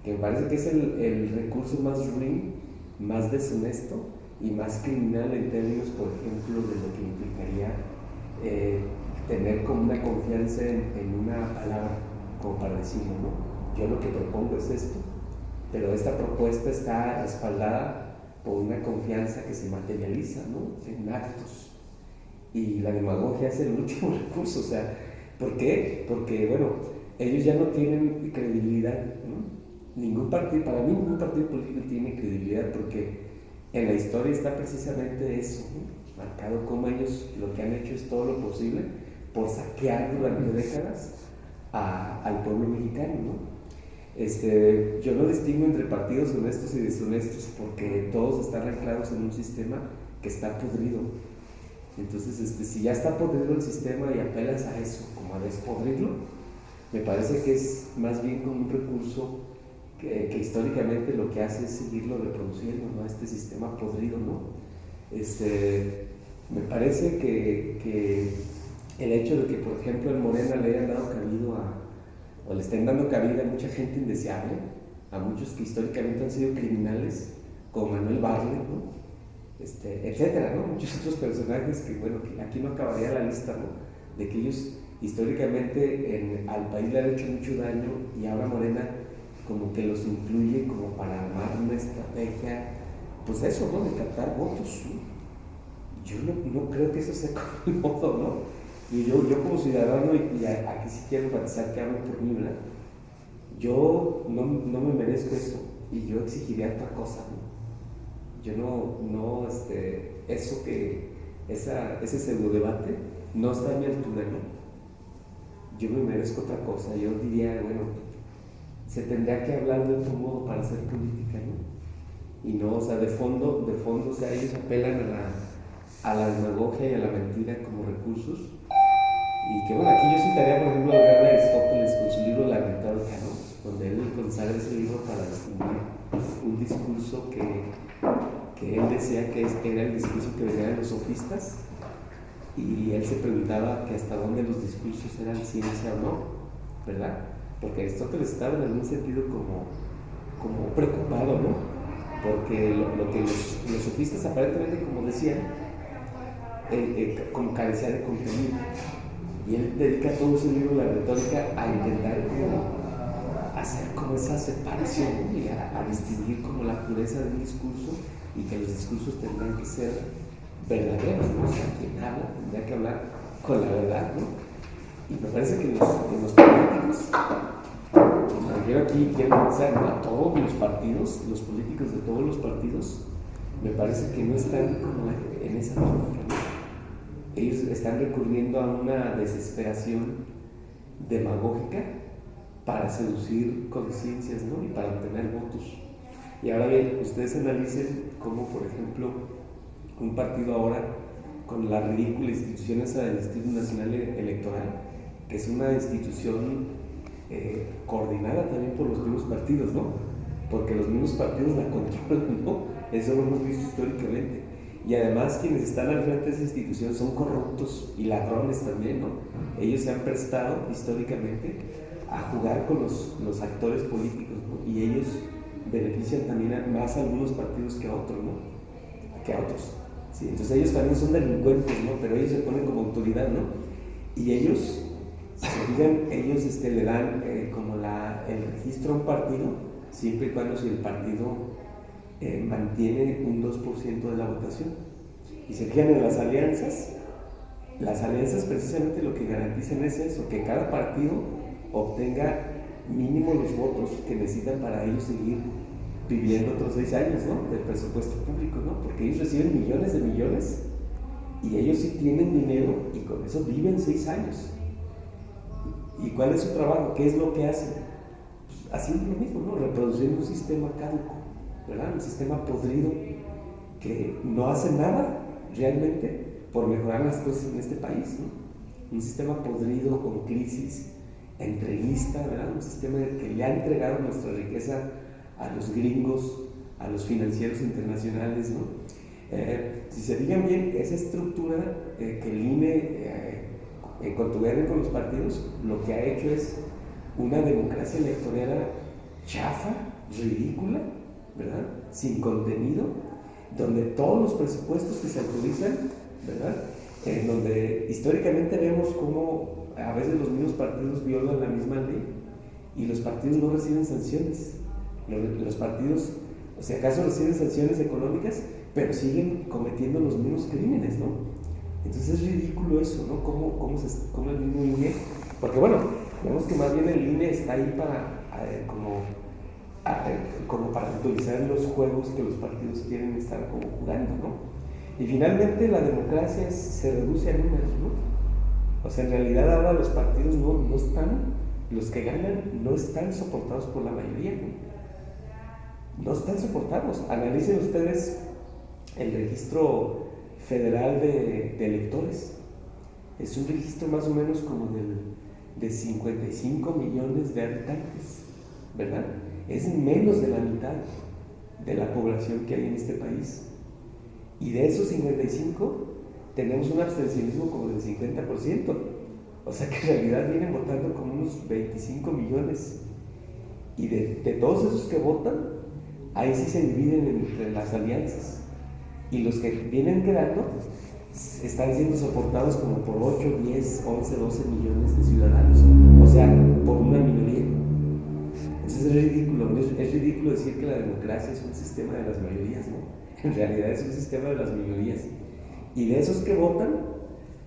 Que me parece que es el recurso más ruin, más deshonesto y más criminal en términos, por ejemplo, de lo que implicaría tener como una confianza en una palabra, como para decirlo, ¿no? Yo lo que propongo es esto, pero esta propuesta está respaldada por una confianza que se materializa, ¿no? En actos. Y la demagogia es el último recurso, o sea, ¿por qué? Porque, bueno, ellos ya no tienen credibilidad, ¿no? Ningún partido, para mí ningún partido político tiene credibilidad, porque en la historia está precisamente eso, ¿no? Marcado como ellos lo que han hecho es todo lo posible por saquear durante décadas al pueblo mexicano, ¿no? Yo no distingo entre partidos honestos y deshonestos, porque todos están anclados en un sistema que está podrido. Entonces, si ya está podrido el sistema y apelas a eso, como a despodrirlo, me parece que es más bien como un recurso que históricamente lo que hace es seguirlo reproduciendo, ¿no? Este sistema podrido, ¿no? Me parece que el hecho de que, por ejemplo, en Morena le hayan dado o le estén dando cabida a mucha gente indeseable, a muchos que históricamente han sido criminales, como Manuel Bartlett, ¿no? Etcétera, ¿no? Muchos otros personajes que, bueno, que aquí no acabaría la lista, ¿no? De que ellos históricamente al país le han hecho mucho daño, y ahora Morena como que los incluye como para armar una estrategia, pues eso, ¿no? De captar votos, ¿no? Yo no creo que eso sea como el modo, ¿no? Y yo como ciudadano, y aquí sí quiero enfatizar que hablo por mí, ¿verdad? Yo no me merezco eso, y yo exigiría otra cosa, ¿no? Yo ese pseudo debate no está a mi altura, ¿no? Yo me merezco otra cosa. Yo diría, bueno, se tendría que hablar de otro modo para hacer política, ¿no? Y no, o sea, de fondo, o sea, ellos apelan a la demagogia y a la mentira como recursos. Y que, bueno, aquí yo citaría, por ejemplo, al gran Aristóteles con su libro La Retórica, ¿no? Donde él consagra ese libro para distinguir un discurso que él decía que era el discurso que venía de los sofistas, y él se preguntaba que hasta dónde los discursos eran ciencia o no, ¿verdad? Porque Aristóteles estaba en algún sentido como preocupado, ¿no? Porque lo que los sofistas aparentemente, como decían, como carecía de contenido. Y él dedica todo su libro, La Retórica, a intentar hacer como esa separación, ¿no? Y a distinguir como la pureza de un discurso, y que los discursos tendrían que ser verdaderos, ¿no? O sea, quien habla tendría que hablar con la verdad, ¿no? Y me parece que los políticos, me refiero aquí, quiero pensar, ¿no? A todos los partidos, los políticos de todos los partidos, me parece que no están como en esa lógica, ¿no? Ellos están recurriendo a una desesperación demagógica para seducir conciencias, ¿no? Y para obtener votos. Y ahora bien, ustedes analicen cómo, por ejemplo, un partido ahora, con la ridícula institución esa del Instituto Nacional Electoral, que es una institución coordinada también por los mismos partidos, ¿no? Porque los mismos partidos la controlan, ¿no? Eso lo hemos visto históricamente. Y además quienes están al frente de esa institución son corruptos y ladrones también, ¿no? Ellos se han prestado históricamente a jugar con los actores políticos, ¿no? Y ellos benefician también más a algunos partidos que a otros, ¿no? Que a otros. Sí, entonces ellos también son delincuentes, ¿no? Pero ellos se ponen como autoridad, ¿no? Y ellos, si se fijan, ellos le dan como el registro a un partido, siempre y cuando si el partido mantiene un 2% de la votación. Y se fijan en las alianzas precisamente lo que garantizan es eso, que cada partido obtenga mínimo los votos que necesitan para ellos seguir viviendo otros 6 años, ¿no? Del presupuesto público, ¿no? Porque ellos reciben millones de millones, y ellos sí tienen dinero, y con eso viven 6 años. ¿Y cuál es su trabajo? ¿Qué es lo que hacen? Pues haciendo lo mismo, ¿no? Reproduciendo un sistema caduco, ¿verdad? Un sistema podrido que no hace nada realmente por mejorar las cosas en este país, ¿no? Un sistema podrido con crisis, entreguista, ¿verdad? Un sistema que le ha entregado nuestra riqueza a los gringos, a los financieros internacionales, ¿no? Si se fijan bien, esa estructura que el INE, en cuanto gobierna con los partidos, lo que ha hecho es una democracia electoral chafa, ridícula, ¿verdad? Sin contenido, donde todos los presupuestos que se autorizan, ¿verdad? en donde históricamente vemos cómo a veces los mismos partidos violan la misma ley y los partidos no reciben sanciones. Los partidos, o sea, acaso reciben sanciones económicas, pero siguen cometiendo los mismos crímenes, ¿no? Entonces es ridículo eso, ¿no? ¿Cómo el mismo INE? Porque bueno, vemos que más bien el INE está ahí para como para autorizar los juegos que los partidos quieren estar como jugando, ¿no? Y finalmente la democracia se reduce a números, ¿no? O sea, en realidad ahora los partidos no están, los que ganan no están soportados por la mayoría, ¿no? No están soportados. Analicen ustedes el registro federal de electores. Es un registro más o menos como de 55 millones de habitantes, ¿verdad? Es menos de la mitad de la población que hay en este país. Y de esos 55, tenemos un abstencionismo como del 50%. O sea que en realidad vienen votando como unos 25 millones. Y de todos esos que votan, ahí sí se dividen entre las alianzas. Y los que vienen quedando están siendo soportados como por 8, 10, 11, 12 millones de ciudadanos. O sea, por una minoría. Entonces es ridículo, ¿no? Es ridículo decir que la democracia es un sistema de las mayorías, ¿no? En realidad es un sistema de las minorías. Y de esos que votan,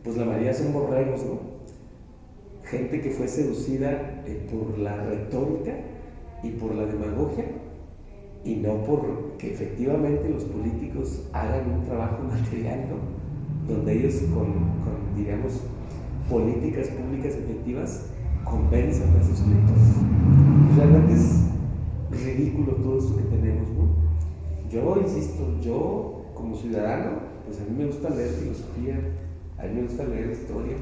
pues la mayoría son borregos, ¿no? Gente que fue seducida por la retórica y por la demagogia, y no por que efectivamente los políticos hagan un trabajo material, ¿no? Donde ellos con digamos, políticas públicas efectivas convenzan a sus electores. Realmente es ridículo todo esto que tenemos, ¿no? Yo insisto, yo como ciudadano, pues a mí me gusta leer filosofía, a mí me gusta leer historia.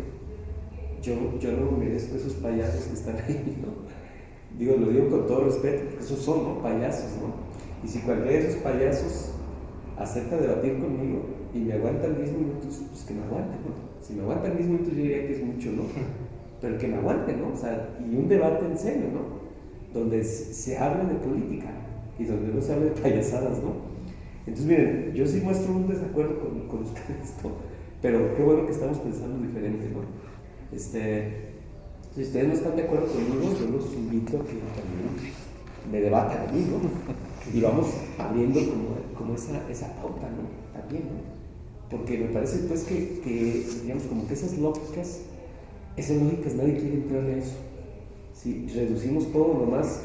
Yo no me merezco esos payasos que están ahí, ¿no? Digo, lo digo con todo respeto, porque esos son, ¿no? Payasos, ¿no? Y si cualquiera de esos payasos acepta debatir conmigo y me aguantan 10 minutos, pues que me aguanten, ¿no? Si me aguantan 10 minutos yo diría que es mucho, ¿no? Pero que me aguanten, ¿no? O sea, y un debate en serio, ¿no? Donde se hable de política y donde no se hable de payasadas, ¿no? Entonces, miren, yo sí muestro un desacuerdo con ustedes, ¿no? Pero qué bueno que estamos pensando diferente, ¿no? Si ustedes no están de acuerdo conmigo, yo los invito a que también me debatan a mí, ¿no? Y vamos abriendo como esa pauta, ¿no? También, ¿no? Porque me parece, pues, que digamos, como que esas lógicas nadie quiere entrar a eso. Si reducimos todo nomás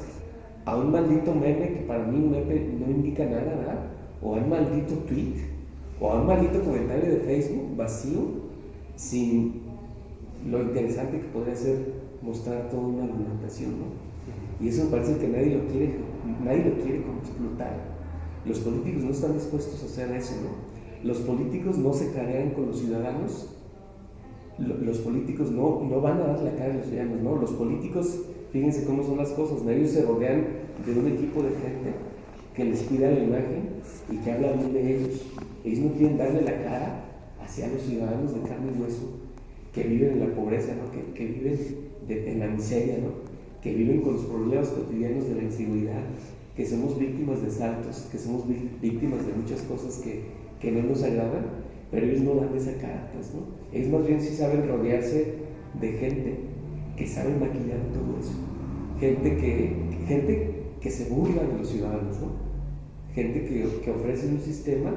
a un maldito meme, que para mí un meme no indica nada, ¿verdad? O a un maldito tweet, o a un maldito comentario de Facebook vacío, sin lo interesante que podría ser mostrar toda una argumentación, ¿no? Y eso me parece que nadie lo quiere como explotar. Los políticos no están dispuestos a hacer eso, ¿no? Los políticos no se carean con los ciudadanos. Los políticos no van a dar la cara a los ciudadanos, ¿no? Los políticos, fíjense cómo son las cosas, ¿no? Ellos se rodean de un equipo de gente que les cuida la imagen y que habla bien de ellos. Ellos no quieren darle la cara hacia los ciudadanos de carne y hueso que viven en la pobreza, ¿no? Que viven en la miseria, ¿no? Que viven con los problemas cotidianos de la inseguridad, que somos víctimas de asaltos, que somos víctimas de muchas cosas que no nos agradan, pero ellos no dan esa cara, pues, ¿no? Ellos más bien sí saben rodearse de gente que sabe maquillar todo eso, gente que se burla de los ciudadanos, ¿no? Gente que ofrece un sistema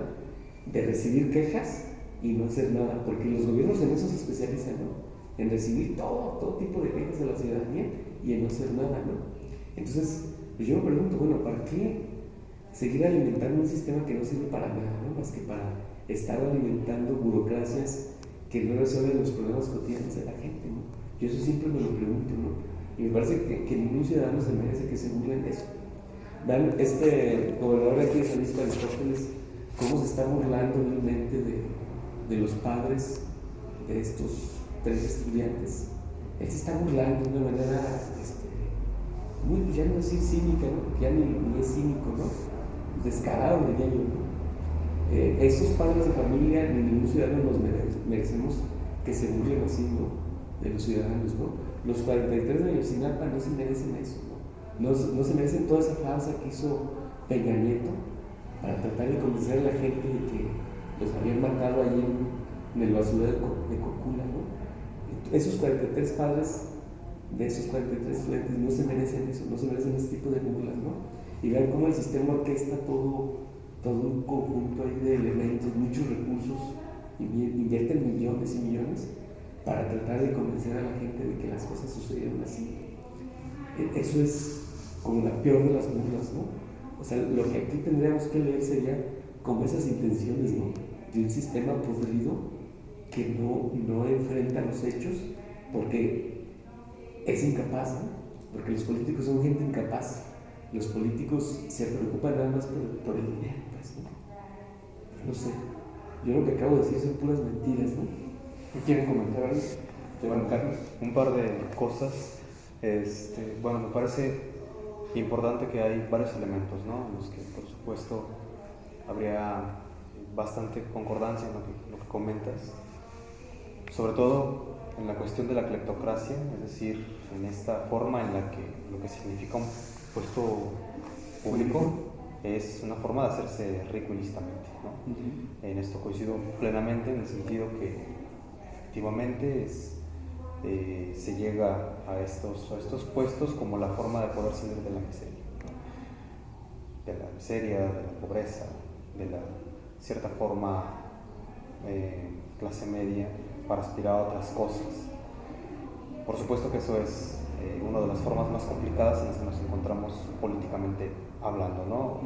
de recibir quejas y no hacer nada, porque los gobiernos en eso se especializan, ¿no? En recibir todo tipo de quejas de la ciudadanía y en no hacer nada, ¿no? Entonces, pues yo me pregunto, bueno, ¿para qué seguir alimentando un sistema que no sirve para nada, ¿no? Más que para estar alimentando burocracias que no resuelven los problemas cotidianos de la gente, ¿no? Yo eso siempre me lo pregunto, ¿no? Y me parece que ningún ciudadano se merece que se burlen de eso. Vean, este gobernador de aquí de San Luis Aristóteles, cómo se está burlando realmente de los padres de estos 3 estudiantes. Él se está burlando de una manera muy, ya no decir cínica, ¿no? Porque ya ni es cínico, ¿no? Descarado, diría yo, ¿no? Esos padres de familia, ni ningún ciudadano nos merecemos que se burlen así, ¿no? De los ciudadanos, ¿no? Los 43 de Ayotzinapa no se merecen eso, ¿no? No se merecen toda esa farsa que hizo Peña Nieto para tratar de convencer a la gente de que los habían matado allí en el basurero de Cocula, ¿no? Esos 43 padres de esos 43 estudiantes no se merecen eso, no se merecen ese tipo de burlas, ¿no? Y vean cómo el sistema orquesta todo un conjunto ahí de elementos, muchos recursos, invierten millones y millones para tratar de convencer a la gente de que las cosas sucedieron así. Eso es como la peor de las burlas, ¿no? O sea, lo que aquí tendríamos que leer sería como esas intenciones, ¿no? De un sistema podrido que no enfrenta los hechos porque es incapaz, ¿no? Porque los políticos son gente incapaz. Los políticos se preocupan nada más por el dinero, pues, ¿no? No sé. Yo lo que acabo de decir son puras mentiras, ¿no? ¿Y quieren comentar algo? Bueno, Carlos. un par de cosas. Bueno, me parece importante que hay varios elementos, ¿no? En los que, por supuesto, habría bastante concordancia en lo que comentas. Sobre todo en la cuestión de la cleptocracia, es decir, en esta forma en la que lo que significa un puesto público es una forma de hacerse rico ilícitamente, ¿no? En esto coincido plenamente en el sentido que efectivamente se llega a estos puestos como la forma de poder salir de la miseria, ¿no? De la miseria, de la pobreza, de la cierta forma clase media para aspirar a otras cosas. Por supuesto que eso es una de las formas más complicadas en las que nos encontramos políticamente hablando, ¿no?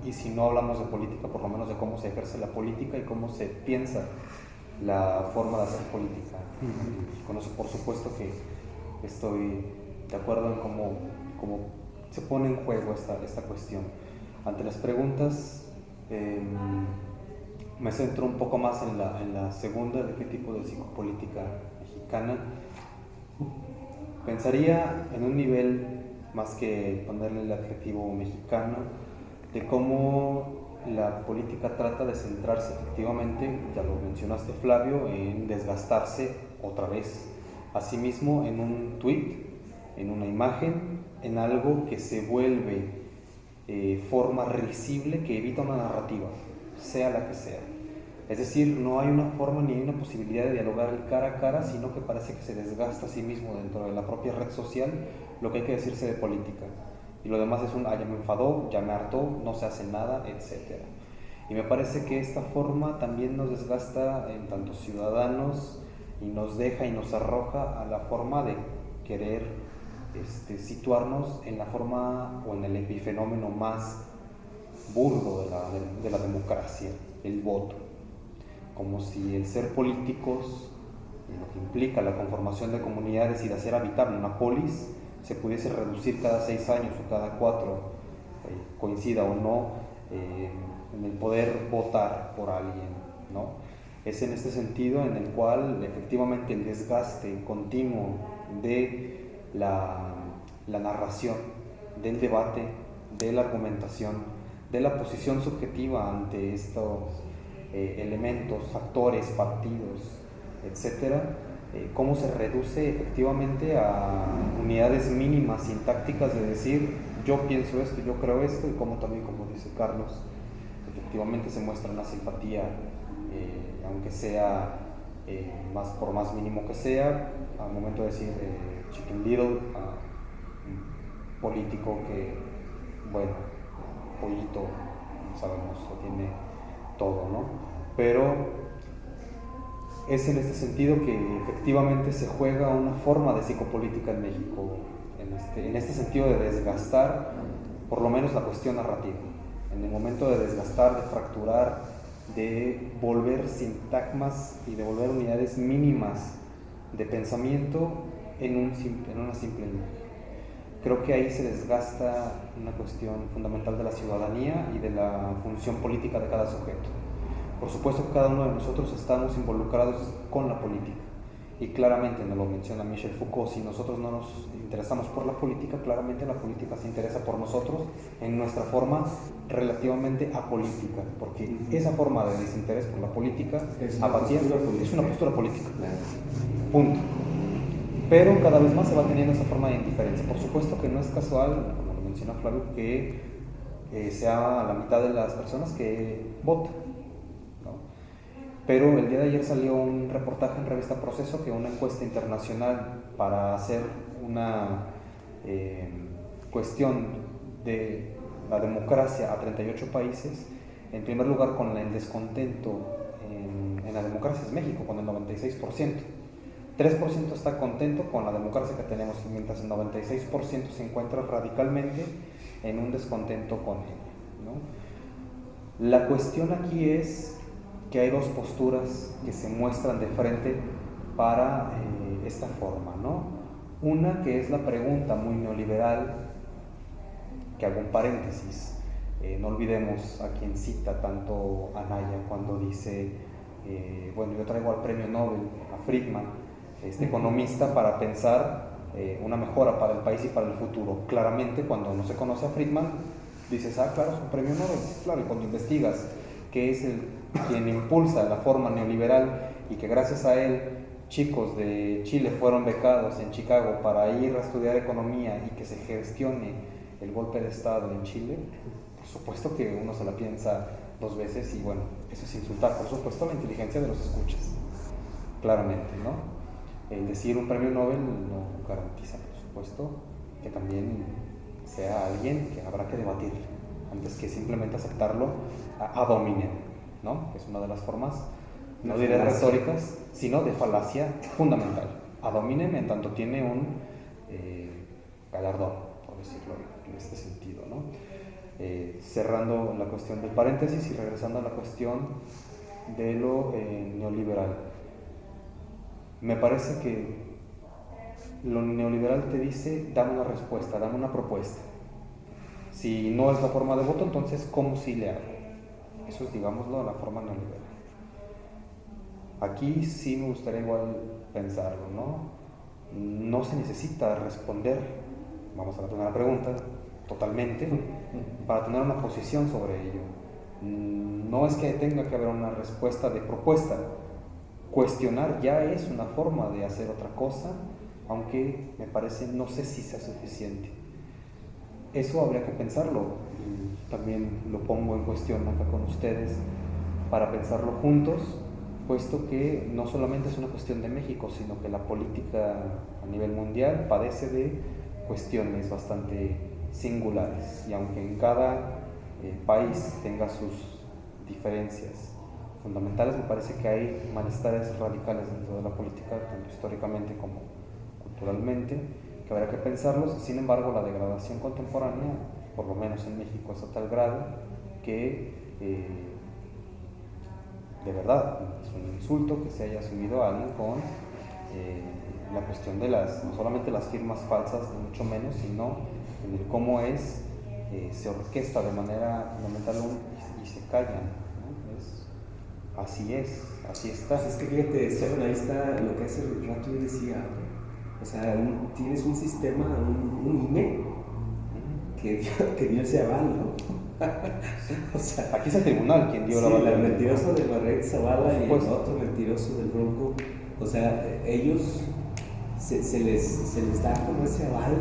Y si no hablamos de política, por lo menos de cómo se ejerce la política y cómo se piensa la forma de hacer política. Con eso, por supuesto que estoy de acuerdo en cómo se pone en juego esta cuestión. Ante las preguntas, me centro un poco más en la segunda, de qué tipo de psicopolítica mexicana. Pensaría en un nivel, más que ponerle el adjetivo mexicano, de cómo la política trata de centrarse efectivamente, ya lo mencionaste Flavio, en desgastarse otra vez a sí mismo en un tuit, en una imagen, en algo que se vuelve forma risible que evita una narrativa, sea la que sea. Es decir, no hay una forma ni hay una posibilidad de dialogar cara a cara, sino que parece que se desgasta a sí mismo dentro de la propia red social lo que hay que decirse de política. Y lo demás es ya me enfadó, ya me hartó, no se hace nada, etc. Y me parece que esta forma también nos desgasta en tanto ciudadanos y nos deja y nos arroja a la forma de querer situarnos en la forma o en el epifenómeno más burdo de la democracia, el voto. Como si el ser políticos, lo que implica la conformación de comunidades y de hacer habitable una polis, se pudiese reducir cada 6 años o cada 4, coincida o no, en el poder votar por alguien, ¿no? Es en este sentido en el cual efectivamente el desgaste continuo de la narración, del debate, de la argumentación, de la posición subjetiva ante estos elementos, actores, partidos, etcétera, cómo se reduce efectivamente a unidades mínimas sintácticas de decir yo pienso esto, yo creo esto, y cómo también, como dice Carlos, efectivamente se muestra una simpatía, aunque sea por más mínimo que sea, al momento de decir Chicken Little, un político que, bueno, pollito, sabemos, lo tiene todo, ¿no? Pero es en este sentido que efectivamente se juega una forma de psicopolítica en México, en este sentido de desgastar por lo menos la cuestión narrativa, en el momento de desgastar, de fracturar, de volver sintagmas y de volver unidades mínimas de pensamiento en una simple imagen. Creo que ahí se desgasta una cuestión fundamental de la ciudadanía y de la función política de cada sujeto. Por supuesto que cada uno de nosotros estamos involucrados con la política y claramente nos lo menciona Michel Foucault, si nosotros no nos interesamos por la política, claramente la política se interesa por nosotros en nuestra forma relativamente apolítica, porque esa forma de desinterés por la política es una postura política, punto. Pero cada vez más se va teniendo esa forma de indiferencia. Por supuesto que no es casual, como lo menciona Flavio, que sea la mitad de las personas que votan, ¿no? Pero el día de ayer salió un reportaje en Revista Proceso, que una encuesta internacional para hacer una cuestión de la democracia a 38 países, en primer lugar con el descontento en la democracia es México, con el 96%. 3% está contento con la democracia que tenemos, mientras el 96% se encuentra radicalmente en un descontento con ella, ¿no? La cuestión aquí es que hay dos posturas que se muestran de frente para esta forma, ¿no? Una que es la pregunta muy neoliberal, que hago un paréntesis, no olvidemos a quien cita tanto Anaya cuando dice, bueno, yo traigo al premio Nobel a Friedman, este economista, para pensar una mejora para el país y para el futuro. Claramente, cuando no se conoce a Friedman, dices, ah, claro, es un premio Nobel. Claro, y cuando investigas que es quien impulsa la forma neoliberal y que gracias a él chicos de Chile fueron becados en Chicago para ir a estudiar economía y que se gestione el golpe de Estado en Chile, por supuesto que uno se la piensa dos veces y bueno, eso es insultar, por supuesto, la inteligencia de los escuchas, claramente, ¿no? El decir un premio Nobel no garantiza, por supuesto, que también sea alguien que habrá que debatir antes que simplemente aceptarlo ad hominem, ¿no? Que es una de las formas, no diré retóricas, sino de falacia fundamental. Ad hominem en tanto tiene un galardón, por decirlo en este sentido, ¿no? Cerrando la cuestión del paréntesis y regresando a la cuestión de lo neoliberal. Me parece que lo neoliberal te dice, dame una respuesta, dame una propuesta. Si no es la forma de voto, entonces, ¿cómo sí le hago? Eso es, digámoslo, la forma neoliberal. Aquí sí me gustaría igual pensarlo, ¿no? No se necesita responder, vamos a la primera pregunta, totalmente, para tener una posición sobre ello. No es que tenga que haber una respuesta de propuesta. Cuestionar ya es una forma de hacer otra cosa, aunque me parece, no sé si sea suficiente. Eso habría que pensarlo, y también lo pongo en cuestión acá con ustedes para pensarlo juntos, puesto que no solamente es una cuestión de México, sino que la política a nivel mundial padece de cuestiones bastante singulares, y aunque en cada país tenga sus diferencias fundamentales, me parece que hay malestares radicales dentro de la política, tanto históricamente como culturalmente, que habrá que pensarlos. Sin embargo, la degradación contemporánea, por lo menos en México, es a tal grado que de verdad es un insulto que se haya subido a alguien con la cuestión de no solamente las firmas falsas, ni mucho menos, sino en el cómo se orquesta de manera fundamental y se callan, ¿no? Así está. Pues es que fíjate, Esteban, ahí está lo que hace rato yo decía, o sea, tienes un sistema, un INE que dio ese aval, ¿no? O sea, aquí es el tribunal quien dio la aval. El mentiroso de Barret Zavala y el otro mentiroso del Bronco, o sea, ellos se les da como ese aval,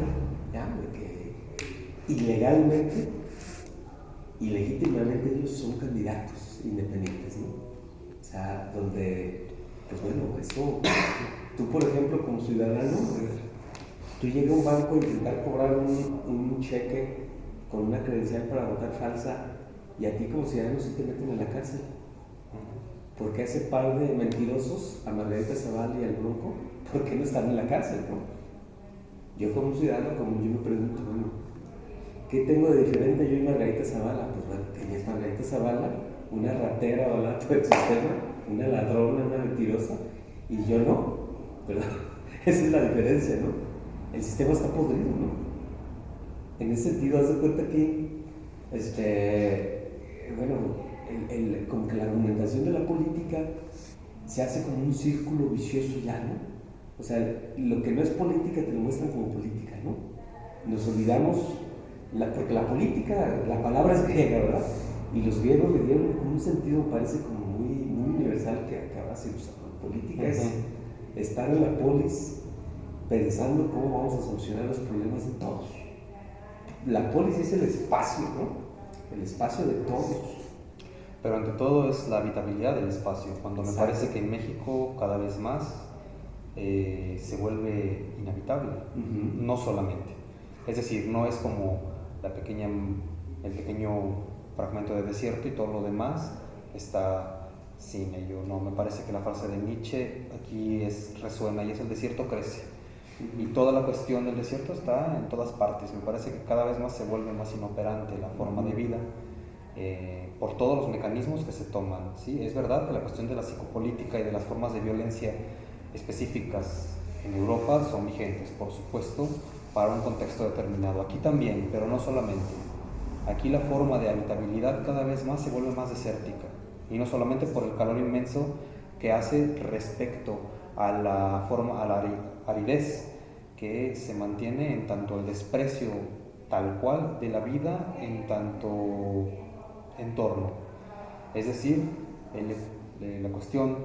¿ya? De que ilegalmente y legítimamente ellos son candidatos independientes, ¿no? O sea, donde, pues bueno, eso, tú por ejemplo como ciudadano, tú llegas a un banco a intentar cobrar un cheque con una credencial para votar falsa y a ti como ciudadano sí te meten en la cárcel. ¿Por qué ese par de mentirosos, a Margarita Zavala y al Bronco, por qué no están en la cárcel, no? Yo como ciudadano, como yo me pregunto, bueno, ¿qué tengo de diferente yo y Margarita Zavala? Pues bueno, ella es Margarita Zavala, una ratera o del sistema, una ladrona, una mentirosa, y yo no, ¿verdad? Esa es la diferencia, ¿no? El sistema está podrido, ¿no? En ese sentido, haz de cuenta que, bueno, como que la argumentación de la política se hace como un círculo vicioso ya, ¿no? O sea, lo que no es política te lo muestran como política, ¿no? Nos olvidamos, porque la política, la palabra es griega, ¿verdad? Y los griegos le dieron un sentido, parece como muy, muy universal que ahora se usa. Política es estar en la polis pensando cómo vamos a solucionar los problemas de todos. La polis es el espacio, ¿no? El espacio de todos. pero ante todo es la habitabilidad del espacio, cuando me Exacto. parece que en México cada vez más se vuelve inhabitable, no solamente. Es decir, no es como el pequeño fragmento de desierto y todo lo demás está sin ello. No, me parece que la frase de Nietzsche aquí resuena y es: el desierto crece. Y toda la cuestión del desierto está en todas partes. Me parece que cada vez más se vuelve más inoperante la forma de vida por todos los mecanismos que se toman, ¿sí? Es verdad que la cuestión de la psicopolítica y de las formas de violencia específicas en Europa son vigentes, por supuesto, para un contexto determinado. Aquí también, pero no solamente. Aquí la forma de habitabilidad cada vez más se vuelve más desértica, y no solamente por el calor inmenso que hace respecto a la aridez que se mantiene en tanto el desprecio tal cual de la vida en tanto entorno. Es decir, la cuestión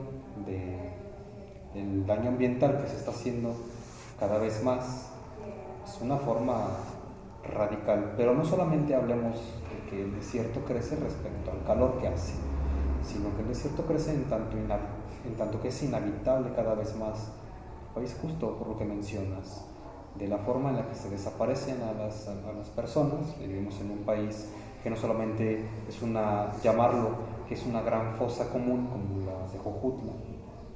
del daño ambiental que se está haciendo cada vez más es una forma radical, pero no solamente hablemos de que el desierto crece respecto al calor que hace, sino que el desierto crece en tanto que es inhabitable cada vez más el país, justo por lo que mencionas, de la forma en la que se desaparecen a las personas. Vivimos en un país que no solamente llamarlo que es una gran fosa común como las de Jojutla,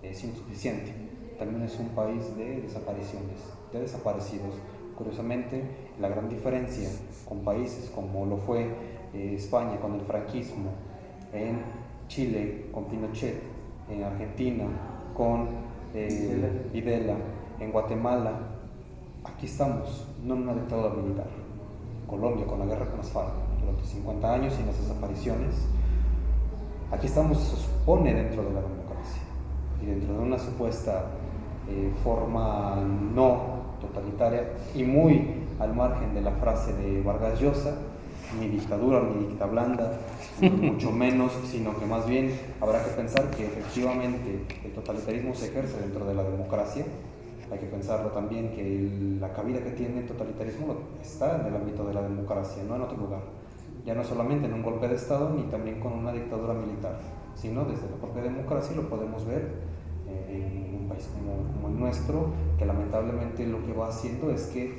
es insuficiente, también es un país de desapariciones, de desaparecidos. Curiosamente, la gran diferencia con países como lo fue España con el franquismo, en Chile con Pinochet, en Argentina con Videla, en Guatemala, aquí estamos, no en una dictadura militar. Colombia con la guerra con las FARC durante 50 años y las desapariciones. Aquí estamos, se supone, dentro de la democracia y dentro de una supuesta forma no totalitaria y muy al margen de la frase de Vargas Llosa: ni dictadura ni dicta blanda, mucho menos, sino que más bien habrá que pensar que efectivamente el totalitarismo se ejerce dentro de la democracia. Hay que pensarlo también que la cabida que tiene el totalitarismo está en el ámbito de la democracia, no en otro lugar. Ya no solamente en un golpe de Estado ni también con una dictadura militar, sino desde la propia democracia, y lo podemos ver en un país como el nuestro, que lamentablemente lo que va haciendo es que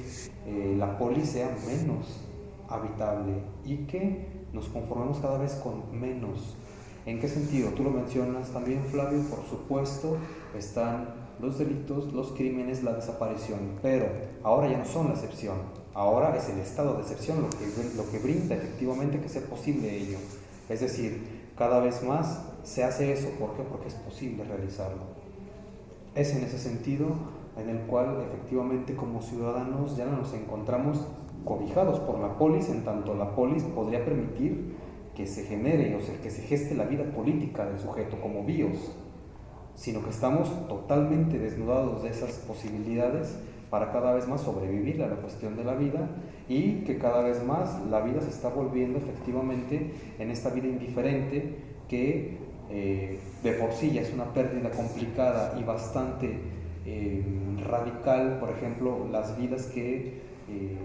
la polis sea menos habitable y que nos conformemos cada vez con menos. ¿En qué sentido? Tú lo mencionas también, Flavio, por supuesto, están los delitos, los crímenes, la desaparición, pero ahora ya no son la excepción, ahora es el estado de excepción lo que brinda efectivamente que sea posible ello. Es decir, cada vez más se hace eso. ¿Por qué? Porque es posible realizarlo. Es en ese sentido en el cual efectivamente como ciudadanos ya no nos encontramos cobijados por la polis, en tanto la polis podría permitir que se genere, o sea, que se geste la vida política del sujeto como bios, sino que estamos totalmente desnudados de esas posibilidades para cada vez más sobrevivir a la cuestión de la vida, y que cada vez más la vida se está volviendo efectivamente en esta vida indiferente que de por sí ya es una pérdida complicada y bastante radical. Por ejemplo, las vidas que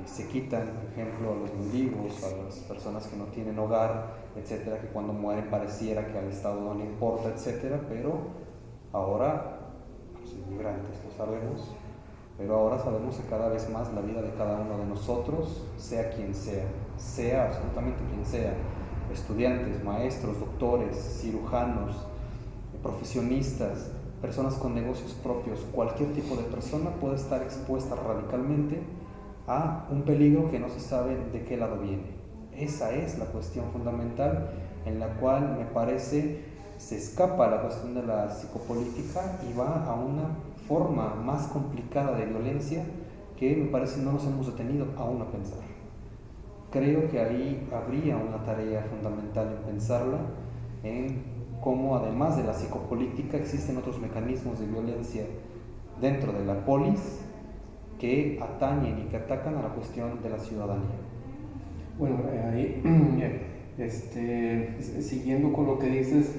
se quitan, por ejemplo, a los mendigos, a las personas que no tienen hogar, etcétera, que cuando mueren pareciera que al Estado no le importa, etcétera, pero ahora, los inmigrantes lo sabemos, pero ahora sabemos que cada vez más la vida de cada uno de nosotros, sea quien sea absolutamente quien sea, estudiantes, maestros, doctores, cirujanos, profesionistas, personas con negocios propios, cualquier tipo de persona puede estar expuesta radicalmente a un peligro que no se sabe de qué lado viene. Esa es la cuestión fundamental en la cual me parece se escapa a la cuestión de la psicopolítica y va a una forma más complicada de violencia que me parece no nos hemos detenido aún a pensar. Creo que ahí habría una tarea fundamental en pensarla, en cómo además de la psicopolítica existen otros mecanismos de violencia dentro de la polis que atañen y que atacan a la cuestión de la ciudadanía. Bueno, ahí, siguiendo con lo que dices,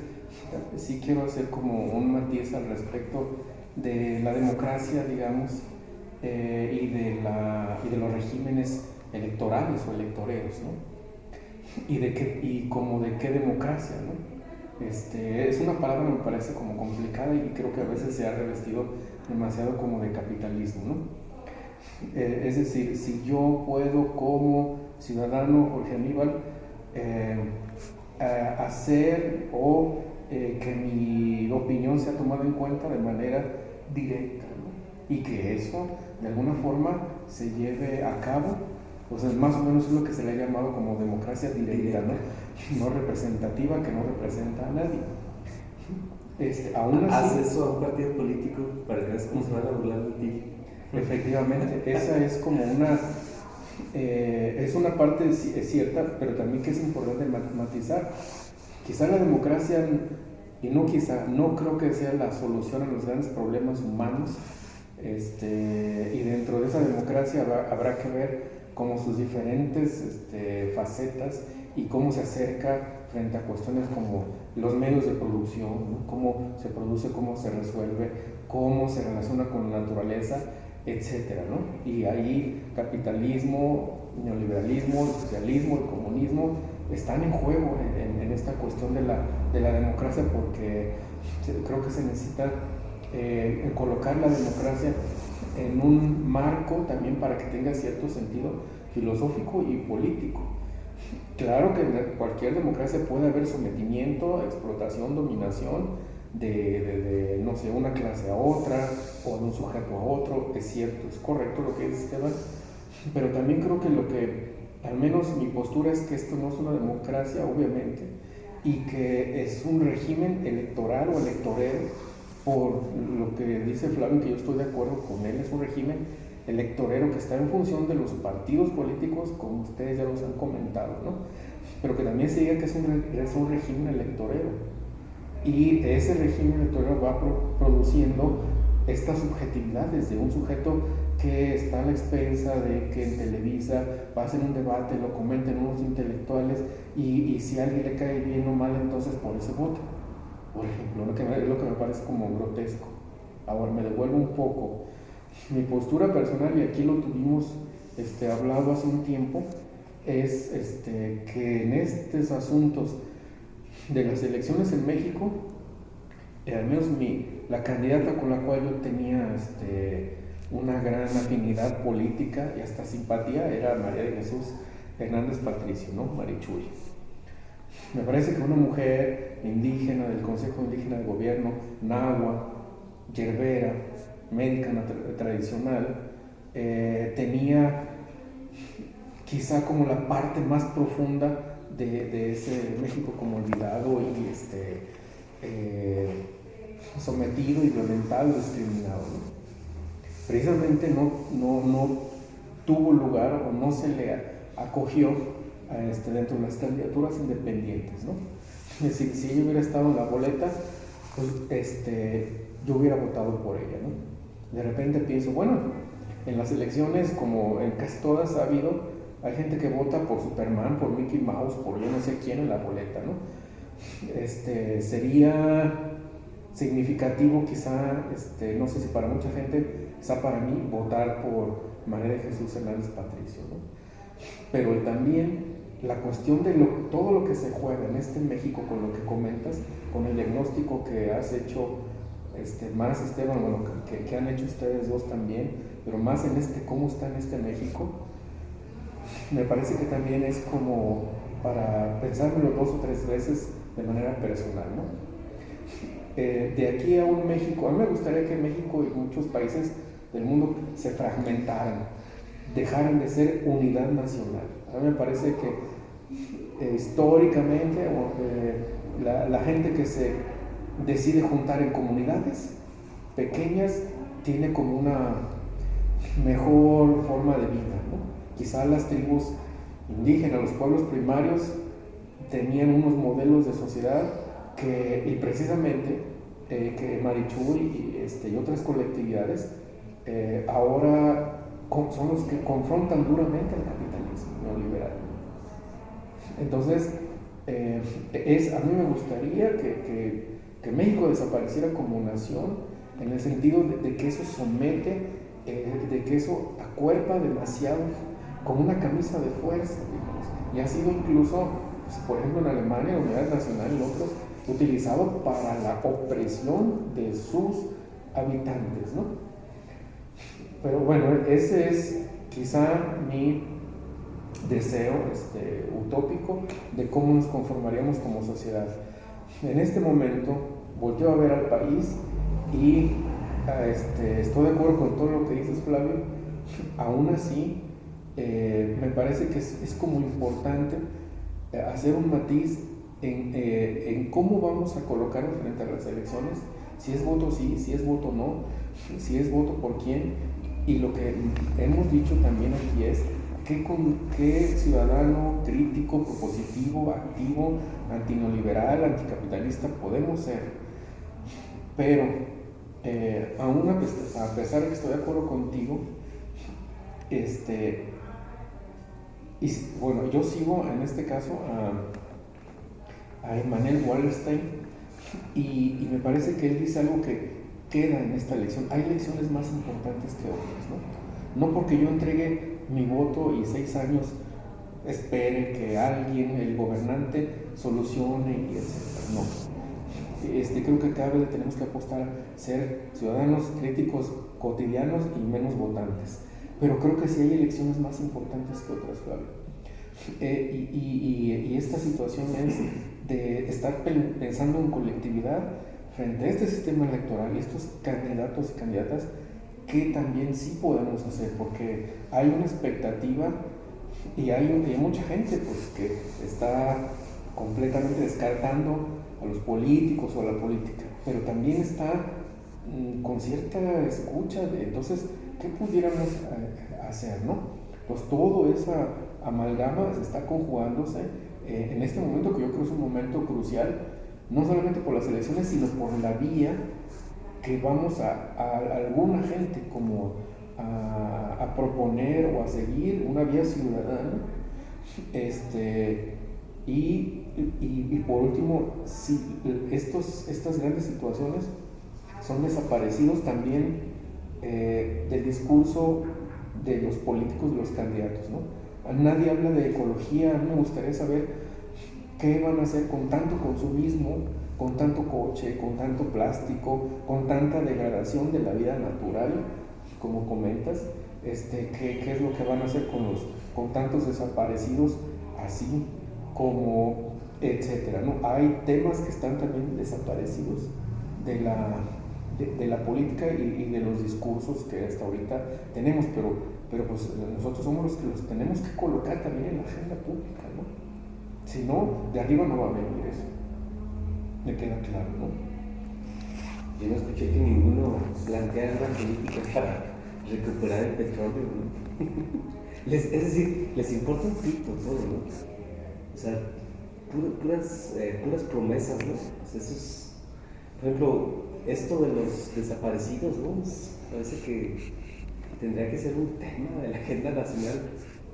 sí quiero hacer como un matiz al respecto de la democracia, digamos, y de los regímenes electorales o electoreos, ¿no? Y como de qué democracia, ¿no? Es una palabra que me parece como complicada y creo que a veces se ha revestido demasiado como de capitalismo, ¿no? Es decir, si yo puedo como ciudadano Jorge Aníbal hacer o que mi opinión sea tomada en cuenta de manera directa, ¿no? Y que eso de alguna forma se lleve a cabo, o sea, más o menos es lo que se le ha llamado como democracia directa, ¿no? No representativa, que no representa a nadie. Aún así, haz eso a un partido político para que veas cómo se van a burlar de ti. efectivamente, esa es como es una parte es cierta, pero también que es importante matizar. Quizá la democracia, y no creo que sea la solución a los grandes problemas humanos, y dentro de esa democracia habrá que ver como sus diferentes facetas y cómo se acerca frente a cuestiones como los medios de producción, ¿no? Cómo se produce, cómo se resuelve, cómo se relaciona con la naturaleza, etcétera, ¿no? Y ahí capitalismo, neoliberalismo, el socialismo, el comunismo están en juego en esta cuestión de la democracia, porque creo que se necesita colocar la democracia en un marco también para que tenga cierto sentido filosófico y político. Claro que en cualquier democracia puede haber sometimiento, explotación, dominación de no sé, una clase a otra o de un sujeto a otro, es cierto, es correcto lo que dice Esteban, pero también creo que al menos mi postura es que esto no es una democracia, obviamente, y que es un régimen electoral o electorero, por lo que dice Flavio, que yo estoy de acuerdo con él, es un régimen electorero que está en función de los partidos políticos, como ustedes ya los han comentado, ¿no? Pero que también se diga que es un régimen electorero, y ese régimen electorero va produciendo esta subjetividad desde un sujeto que está a la expensa de que en Televisa pasen un debate, lo comenten unos intelectuales y si a alguien le cae bien o mal, entonces por eso vota. Por ejemplo, es lo que me parece como grotesco. Ahora me devuelvo un poco. Mi postura personal, y aquí lo tuvimos hablado hace un tiempo, es que en estos asuntos de las elecciones en México, al menos la candidata con la cual yo tenía una gran afinidad política y hasta simpatía era María de Jesús Hernández Patricio, ¿no? Marichuy. Me parece que una mujer indígena del Consejo Indígena de Gobierno, náhuatl, yerbera, médica tradicional, tenía quizá como la parte más profunda de ese México como olvidado y sometido y violentado y discriminado, ¿no? Precisamente no tuvo lugar o no se le acogió dentro de las candidaturas independientes, ¿no? Es decir, si ella hubiera estado en la boleta, pues yo hubiera votado por ella, ¿no? De repente pienso, bueno, en las elecciones, como en casi todas ha habido, hay gente que vota por Superman, por Mickey Mouse, por yo no sé quién en la boleta, ¿no? Sería significativo quizá, no sé si para mucha gente, quizá para mí, votar por María de Jesús Hernández Patricio, ¿no? Pero también la cuestión de todo lo que se juega en México, con lo que comentas, con el diagnóstico que has hecho más, Esteban, bueno, que han hecho ustedes dos también, pero más en cómo está en México, me parece que también es como para pensármelo 2 o 3 veces de manera personal, ¿no? De aquí a un México, a mí me gustaría que México y muchos países del mundo se fragmentaran, dejaran de ser unidad nacional. A mí me parece que históricamente la gente que se decide juntar en comunidades pequeñas tiene como una mejor forma de vida, ¿no? Quizá las tribus indígenas, los pueblos primarios tenían unos modelos de sociedad y precisamente que Marichuy y otras colectividades ahora son los que confrontan duramente al capitalismo neoliberal. Entonces, a mí me gustaría que México desapareciera como nación, en el sentido de que eso somete, de que eso acuerpa demasiado, como una camisa de fuerza, digamos. Y ha sido incluso, pues, por ejemplo, en Alemania, la Unidad Nacional y otros, utilizado para la opresión de sus habitantes, ¿no? Pero bueno, ese es quizá mi deseo utópico de cómo nos conformaríamos como sociedad. En este momento volteo a ver al país y estoy de acuerdo con todo lo que dices, Flavio. Aún así, me parece que es como importante hacer un matiz en cómo vamos a colocarnos frente a las elecciones, si es voto sí, si es voto no, si es voto por quién. Y lo que hemos dicho también aquí es qué ciudadano crítico, propositivo, activo, antineoliberal, anticapitalista podemos ser. Pero aún a pesar de que estoy de acuerdo contigo, y bueno, yo sigo en este caso a Immanuel Wallerstein y me parece que él dice algo que queda en esta elección. Hay elecciones más importantes que otras, ¿no? No porque yo entregue mi voto y 6 años espere que alguien, el gobernante, solucione y etc. No. Creo que cada vez tenemos que apostar a ser ciudadanos críticos cotidianos y menos votantes. Pero creo que sí hay elecciones más importantes que otras, Flavio. Y esta situación es de estar pensando en colectividad frente a este sistema electoral y estos candidatos y candidatas que también sí podemos hacer, porque hay una expectativa y hay mucha gente pues, que está completamente descartando a los políticos o a la política, pero también está con cierta escucha de, entonces, ¿qué pudiéramos hacer, no? Pues todo esa amalgama se está conjugándose en este momento que yo creo es un momento crucial, no solamente por las elecciones, sino por la vía que vamos a alguna gente como a proponer o a seguir, una vía ciudadana. Y por último, si estas grandes situaciones son desaparecidos también del discurso de los políticos, de los candidatos, ¿no? Nadie habla de ecología. A mí me gustaría saber qué van a hacer con tanto consumismo, con tanto coche, con tanto plástico, con tanta degradación de la vida natural, como comentas. ¿Qué es lo que van a hacer con tantos desaparecidos, así como etcétera, ¿no? Hay temas que están también desaparecidos de la política y de los discursos que hasta ahorita tenemos, pero pues nosotros somos los que los tenemos que colocar también en la agenda pública, ¿no? Si no, de arriba no va a venir eso. Me queda claro, ¿no? Yo no escuché que ninguno planteara una política para recuperar el petróleo, ¿no? Es decir, les importa un pito todo, ¿no? O sea, puras promesas, ¿no? O sea, eso es, por ejemplo, esto de los desaparecidos, ¿no? Parece que tendría que ser un tema de la agenda nacional,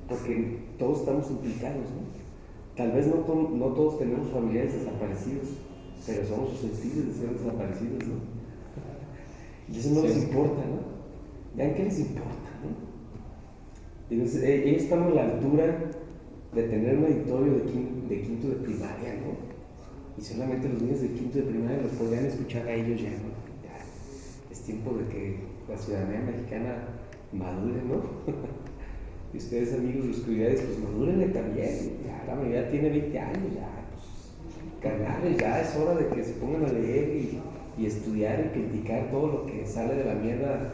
porque todos estamos implicados, ¿no? Tal vez no todos tenemos familiares desaparecidos, pero somos susceptibles de ser desaparecidos, ¿no? Y eso no les importa, ¿no? Vean qué les importa, ¿no? Ellos están a la altura de tener un auditorio de quinto de primaria, ¿no? Y solamente los niños de quinto de primaria los podrían escuchar a ellos ya, ¿no? Ya es tiempo de que la ciudadanía mexicana madure, ¿no? Y ustedes, amigos de oscuridades, pues madúrenle también. Ya la mayoría tiene 20 años, ya, pues, carnales, ya es hora de que se pongan a leer y estudiar y criticar todo lo que sale de la mierda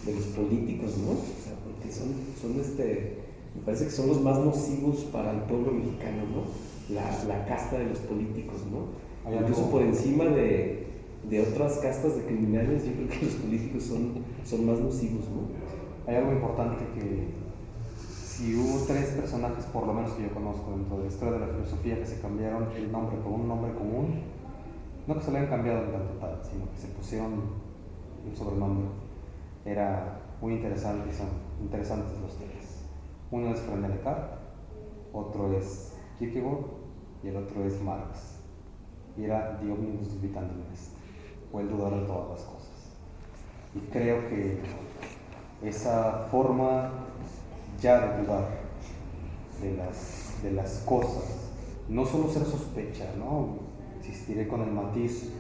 de los políticos, ¿no? O sea, porque me parece que son los más nocivos para el pueblo mexicano, ¿no? La casta de los políticos, ¿no? Incluso por encima de otras castas de criminales, yo creo que los políticos son más nocivos, ¿no? Hay algo importante que si hubo 3 personajes, por lo menos que yo conozco dentro de la historia de la filosofía, que se cambiaron el nombre por un nombre común, no que se lo hayan cambiado en tanto tal, sino que se pusieron un sobrenombre, era muy interesante, son interesantes los 3. Uno es René Descartes, otro es Kierkegaard y el otro es Marx. Y era The Omnibus Vitalis Est, o el dudar de todas las cosas. Y creo que esa forma ya de dudar de las cosas, no solo ser sospecha, ¿no? insistiré con el matiz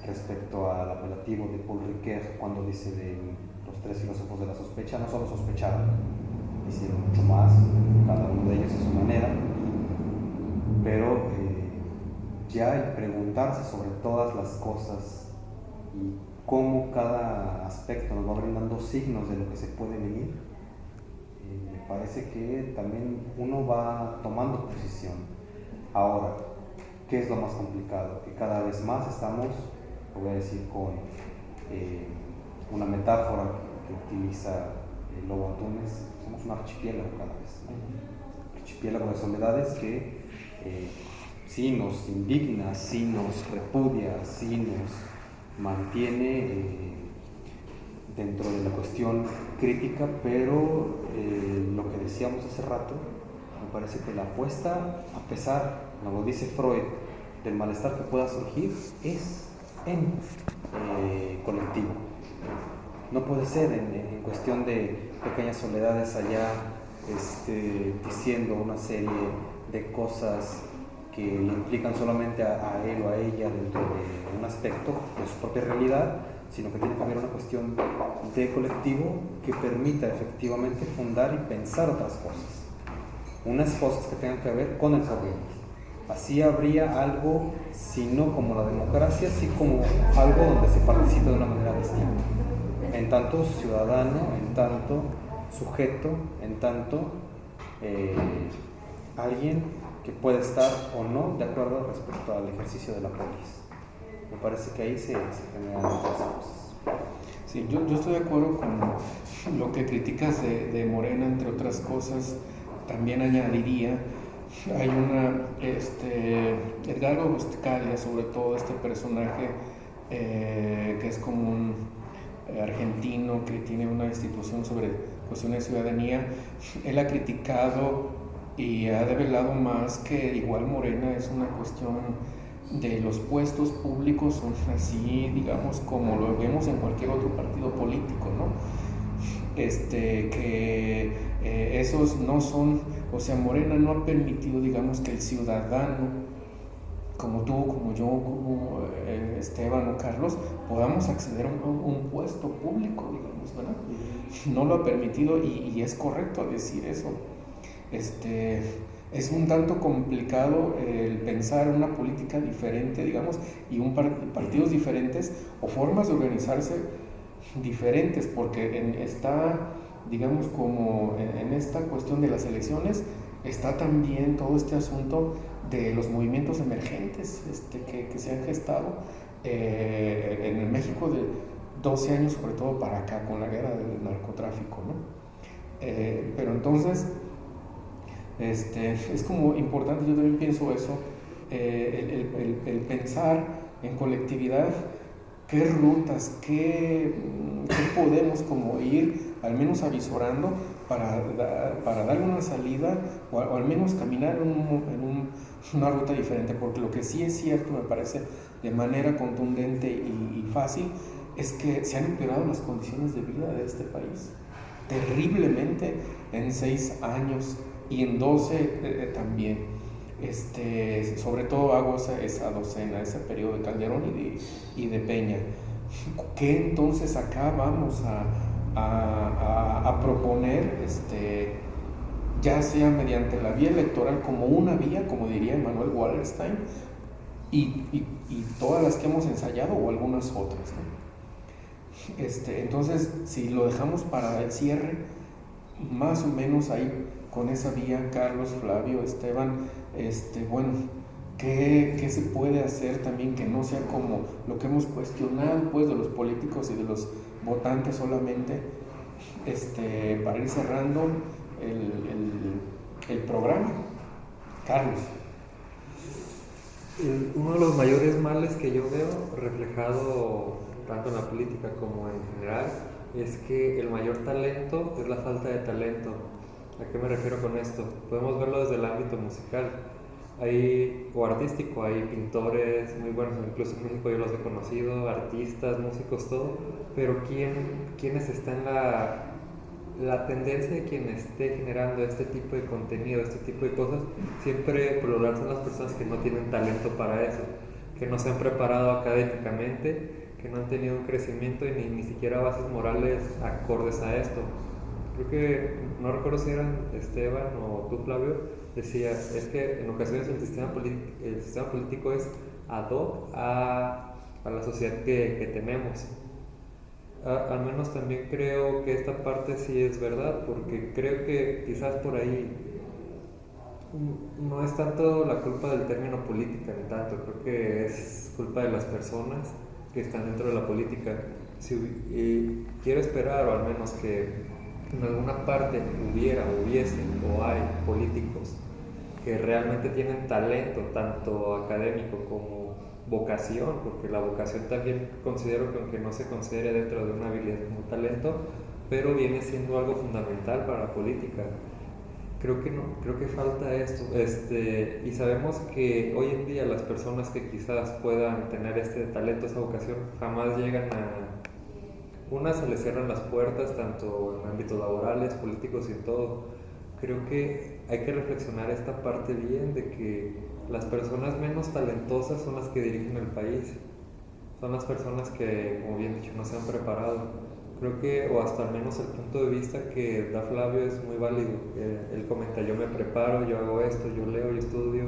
respecto al apelativo de Paul Ricoeur cuando dice de los tres filósofos de la sospecha, no solo sospecharon, hicieron mucho más, cada uno de ellos a su manera, pero ya el preguntarse sobre todas las cosas y cómo cada aspecto nos va brindando signos de lo que se puede venir, me parece que también uno va tomando posición. Ahora, ¿qué es lo más complicado? Que cada vez más estamos, lo voy a decir con una metáfora que utiliza Lobo Antunes, somos un archipiélago cada vez, ¿no? Un archipiélago de soledades que sí nos indigna, sí nos repudia, sí nos mantiene dentro de la cuestión crítica, pero lo que decíamos hace rato, me parece que la apuesta, a pesar, como dice Freud, del malestar que pueda surgir, es en colectivo. No puede ser en cuestión de pequeñas soledades allá diciendo una serie de cosas que le implican solamente a él o a ella dentro de un aspecto de su propia realidad, sino que tiene que haber una cuestión de colectivo que permita efectivamente fundar y pensar otras cosas. Unas cosas que tengan que ver con el porvenir. Así habría algo, si no como la democracia, sí como algo donde se participa de una manera distinta. En tanto ciudadano, en tanto sujeto, en tanto alguien que puede estar o no de acuerdo respecto al ejercicio de la polis. Me parece que ahí se generan muchas cosas. Sí, yo estoy de acuerdo con lo que criticas de Morena, entre otras cosas. También añadiría, hay Edgardo Buscalia, sobre todo este personaje que es como un argentino que tiene una institución sobre cuestiones de ciudadanía. Él ha criticado y ha develado más que igual Morena es una cuestión de los puestos públicos, son así, digamos, como lo vemos en cualquier otro partido político, ¿no? Esos no son, o sea, Morena no ha permitido, digamos, que el ciudadano, como tú, como yo, como Esteban o Carlos, podamos acceder a un puesto público, digamos, ¿verdad? No lo ha permitido y es correcto decir eso. Es un tanto complicado el pensar una política diferente, digamos, y partidos diferentes o formas de organizarse diferentes, porque está, digamos, como en esta cuestión de las elecciones, está también todo este asunto de los movimientos emergentes que se han gestado en el México de 12 años, sobre todo para acá, con la guerra del narcotráfico, ¿no? Pero entonces, es como importante, yo también pienso eso, el pensar en colectividad, qué rutas, qué podemos como ir al menos avisorando para darle una salida o al menos caminar en una ruta diferente, porque lo que sí es cierto, me parece de manera contundente y fácil, es que se han empeorado las condiciones de vida de este país terriblemente en 6 años y en 12 también. Sobre todo hago esa docena, ese periodo de Calderón y de Peña. ¿Qué entonces acá vamos a proponer, ya sea mediante la vía electoral como una vía, como diría Emanuel Wallerstein, y todas las que hemos ensayado o algunas otras, ¿no? Entonces, si lo dejamos para el cierre, más o menos ahí con esa vía, Carlos, Flavio, Esteban, bueno, ¿qué se puede hacer también que no sea como lo que hemos cuestionado, pues, de los políticos y de los votantes solamente, para ir cerrando el programa? Carlos. Uno de los mayores males que yo veo reflejado tanto en la política como en general es que el mayor talento es la falta de talento. ¿A qué me refiero con esto? Podemos verlo desde el ámbito musical o artístico. Hay pintores muy buenos, incluso en México yo los he conocido, artistas, músicos, todo, pero ¿quiénes están en la tendencia de quien esté generando este tipo de contenido, este tipo de cosas? Siempre por lo general son las personas que no tienen talento para eso, que no se han preparado académicamente, que no han tenido un crecimiento y ni siquiera bases morales acordes a esto. Creo que, no recuerdo si eran Esteban o tú, Flavio, decía, es que en ocasiones el sistema político es ad hoc a la sociedad que tenemos. Al menos también creo que esta parte sí es verdad, porque creo que quizás por ahí no es tanto la culpa del término política, ni tanto, creo que es culpa de las personas que están dentro de la política. Y quiero esperar, o al menos que en alguna parte hubiese o hay políticos que realmente tienen talento, tanto académico como vocación, porque la vocación también considero que aunque no se considere dentro de una habilidad como talento, pero viene siendo algo fundamental para la política. Creo que falta esto, y sabemos que hoy en día las personas que quizás puedan tener este talento, esa vocación, jamás llegan se les cierran las puertas, tanto en ámbitos laborales, políticos y en todo. Creo que hay que reflexionar esta parte bien de que las personas menos talentosas son las que dirigen el país, son las personas que, como bien dicho, no se han preparado. Creo que, o hasta al menos el punto de vista que da Flavio es muy válido. Él comenta, yo me preparo, yo hago esto, yo leo, yo estudio.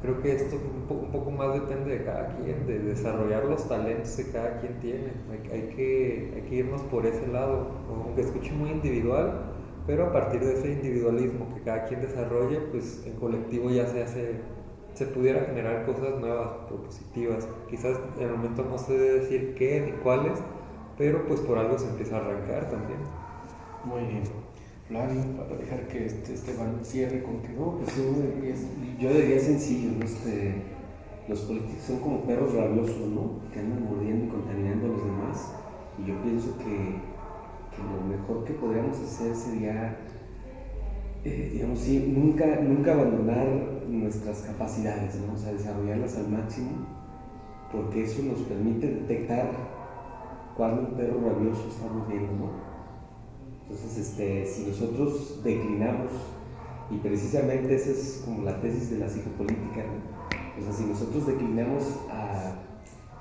Creo que esto un poco más depende de cada quien, de desarrollar los talentos que cada quien tiene. Hay que irnos por ese lado, aunque escuche muy individual, pero a partir de ese individualismo que cada quien desarrolle, pues en colectivo ya se pudiera generar cosas nuevas, propositivas. Quizás en el momento no sé decir qué ni cuáles, pero pues por algo se empieza a arrancar también. Muy bien. Flavio, para dejar que Esteban cierre con que no, pues yo diría sencillo, ¿no? Los políticos son como perros rabiosos, ¿no? Que andan mordiendo y contaminando a los demás. Y yo pienso que lo mejor que podríamos hacer sería, digamos, sí, nunca abandonar nuestras capacidades, ¿no? O sea, desarrollarlas al máximo, porque eso nos permite detectar cuando un perro rabioso está mordiendo, ¿no? Entonces, si nosotros declinamos, y precisamente esa es como la tesis de la psicopolítica, ¿no? O sea, si nosotros declinamos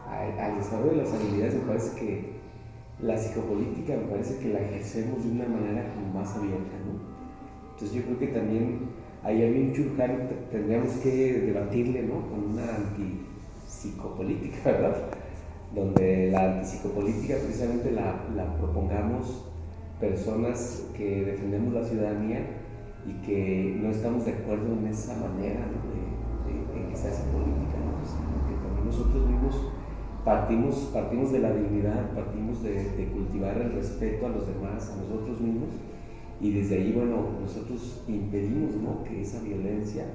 al desarrollo de las habilidades, me parece que la psicopolítica, me parece que la ejercemos de una manera como más abierta, ¿no? Entonces yo creo que también ahí hay un churján, tendríamos que debatirle, ¿no? Con una antipsicopolítica, ¿verdad? Donde la antipsicopolítica precisamente la propongamos personas que defendemos la ciudadanía y que no estamos de acuerdo en esa manera, ¿no? de que se hace política, ¿no? Sino que también nosotros mismos partimos de la dignidad, partimos de cultivar el respeto a los demás, a nosotros mismos, y desde ahí, bueno, nosotros impedimos, ¿no? Que esa violencia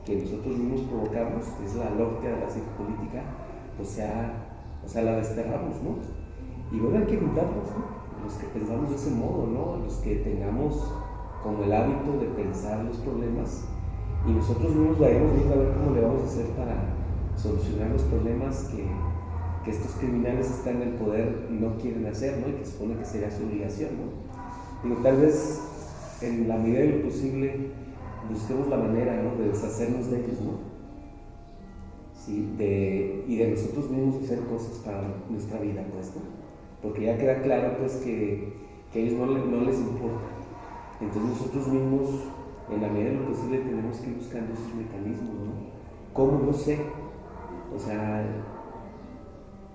que nosotros mismos provocamos, que es la lógica de la psicopolítica, pues la desterramos, ¿no? Y bueno, hay que juntarnos, ¿no? Los que pensamos de ese modo, ¿no? Los que tengamos como el hábito de pensar los problemas y nosotros mismos vayamos viendo a ver cómo le vamos a hacer para solucionar los problemas que estos criminales están en el poder no quieren hacer, ¿no? Y que supone que sería su obligación, ¿no? Digo, tal vez en la medida de lo posible busquemos la manera, ¿no? De deshacernos de ellos, ¿no? Sí, y de nosotros mismos hacer cosas para nuestra vida, pues, ¿no? Porque ya queda claro, pues, que a ellos no les importa. Entonces nosotros mismos, en la medida de lo posible, tenemos que ir buscando esos mecanismos, ¿no? ¿Cómo? No sé. O sea,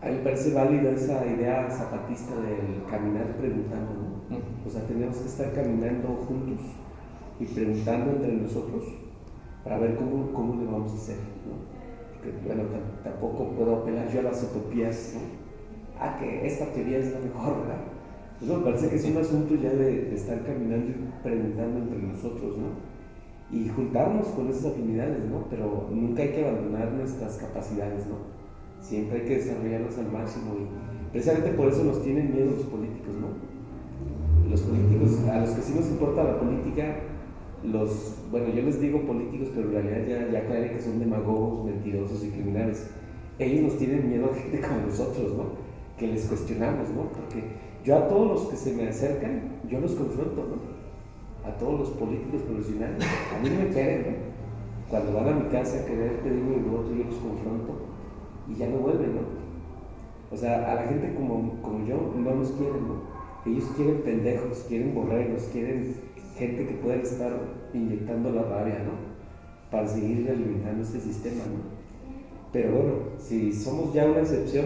a mí me parece válida esa idea zapatista del caminar preguntando, ¿no? O sea, tenemos que estar caminando juntos y preguntando entre nosotros para ver cómo le vamos a hacer, ¿no? Porque, bueno, tampoco puedo apelar yo a las utopías, ¿no? Que esta teoría es la mejor, ¿verdad? Entonces me parece que es un asunto ya de estar caminando y preguntando entre nosotros, ¿no? Y juntarnos con esas afinidades, ¿no? Pero nunca hay que abandonar nuestras capacidades, ¿no? Siempre hay que desarrollarlas al máximo y precisamente por eso nos tienen miedo los políticos, ¿no? Los políticos, a los que sí nos importa la política, bueno, yo les digo políticos, pero en realidad ya aclaré que son demagogos, mentirosos y criminales. Ellos nos tienen miedo a gente como nosotros, ¿no? Que les cuestionamos, ¿no? Porque yo a todos los que se me acercan, yo los confronto, ¿no? A todos los políticos profesionales, a mí no me quieren, ¿no? Cuando van a mi casa a querer pedirme mi voto, yo los confronto y ya no vuelven, ¿no? O sea, a la gente como yo no nos quieren, ¿no? Ellos quieren pendejos, quieren borregos, quieren gente que pueda estar inyectando la rabia, ¿no? Para seguir alimentando este sistema, ¿no? Pero bueno, si somos ya una excepción,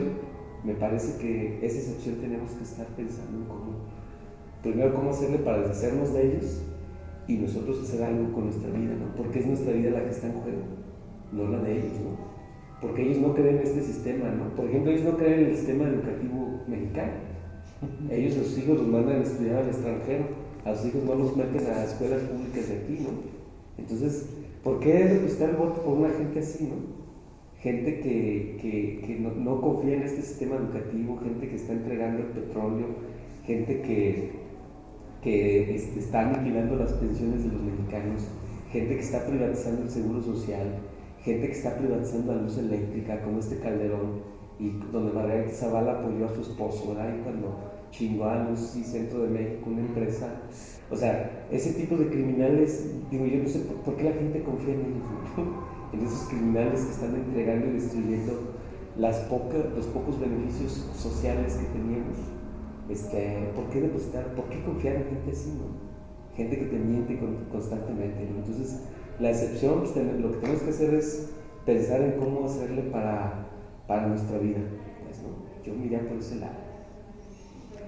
me parece que esa excepción tenemos que estar pensando en primero cómo hacerle para deshacernos de ellos y nosotros hacer algo con nuestra vida, ¿no? Porque es nuestra vida la que está en juego, no la de ellos, ¿no? Porque ellos no creen en este sistema, ¿no? Por ejemplo, ellos no creen en el sistema educativo mexicano. Ellos, a sus hijos los mandan a estudiar al extranjero, a sus hijos no los meten a escuelas públicas de aquí, ¿no? Entonces, ¿por qué depositar el voto por una gente así, ¿no? Gente que no confía en este sistema educativo, gente que está entregando el petróleo, gente que está aniquilando las pensiones de los mexicanos, gente que está privatizando el seguro social, gente que está privatizando la luz eléctrica, como Calderón, y donde Margarita Zavala apoyó a su esposo, ¿verdad? Y cuando chingó a Luz y Centro de México, una empresa. O sea, ese tipo de criminales, digo, yo no sé por qué la gente confía en ellos, ¿no? En esos criminales que están entregando y destruyendo los pocos beneficios sociales que teníamos. ¿Por qué depositar? ¿Por qué confiar en gente así, no? Gente que te miente constantemente, ¿no? Entonces, la excepción, pues, lo que tenemos que hacer es pensar en cómo hacerle para nuestra vida, pues, ¿no? Yo me iría por ese lado.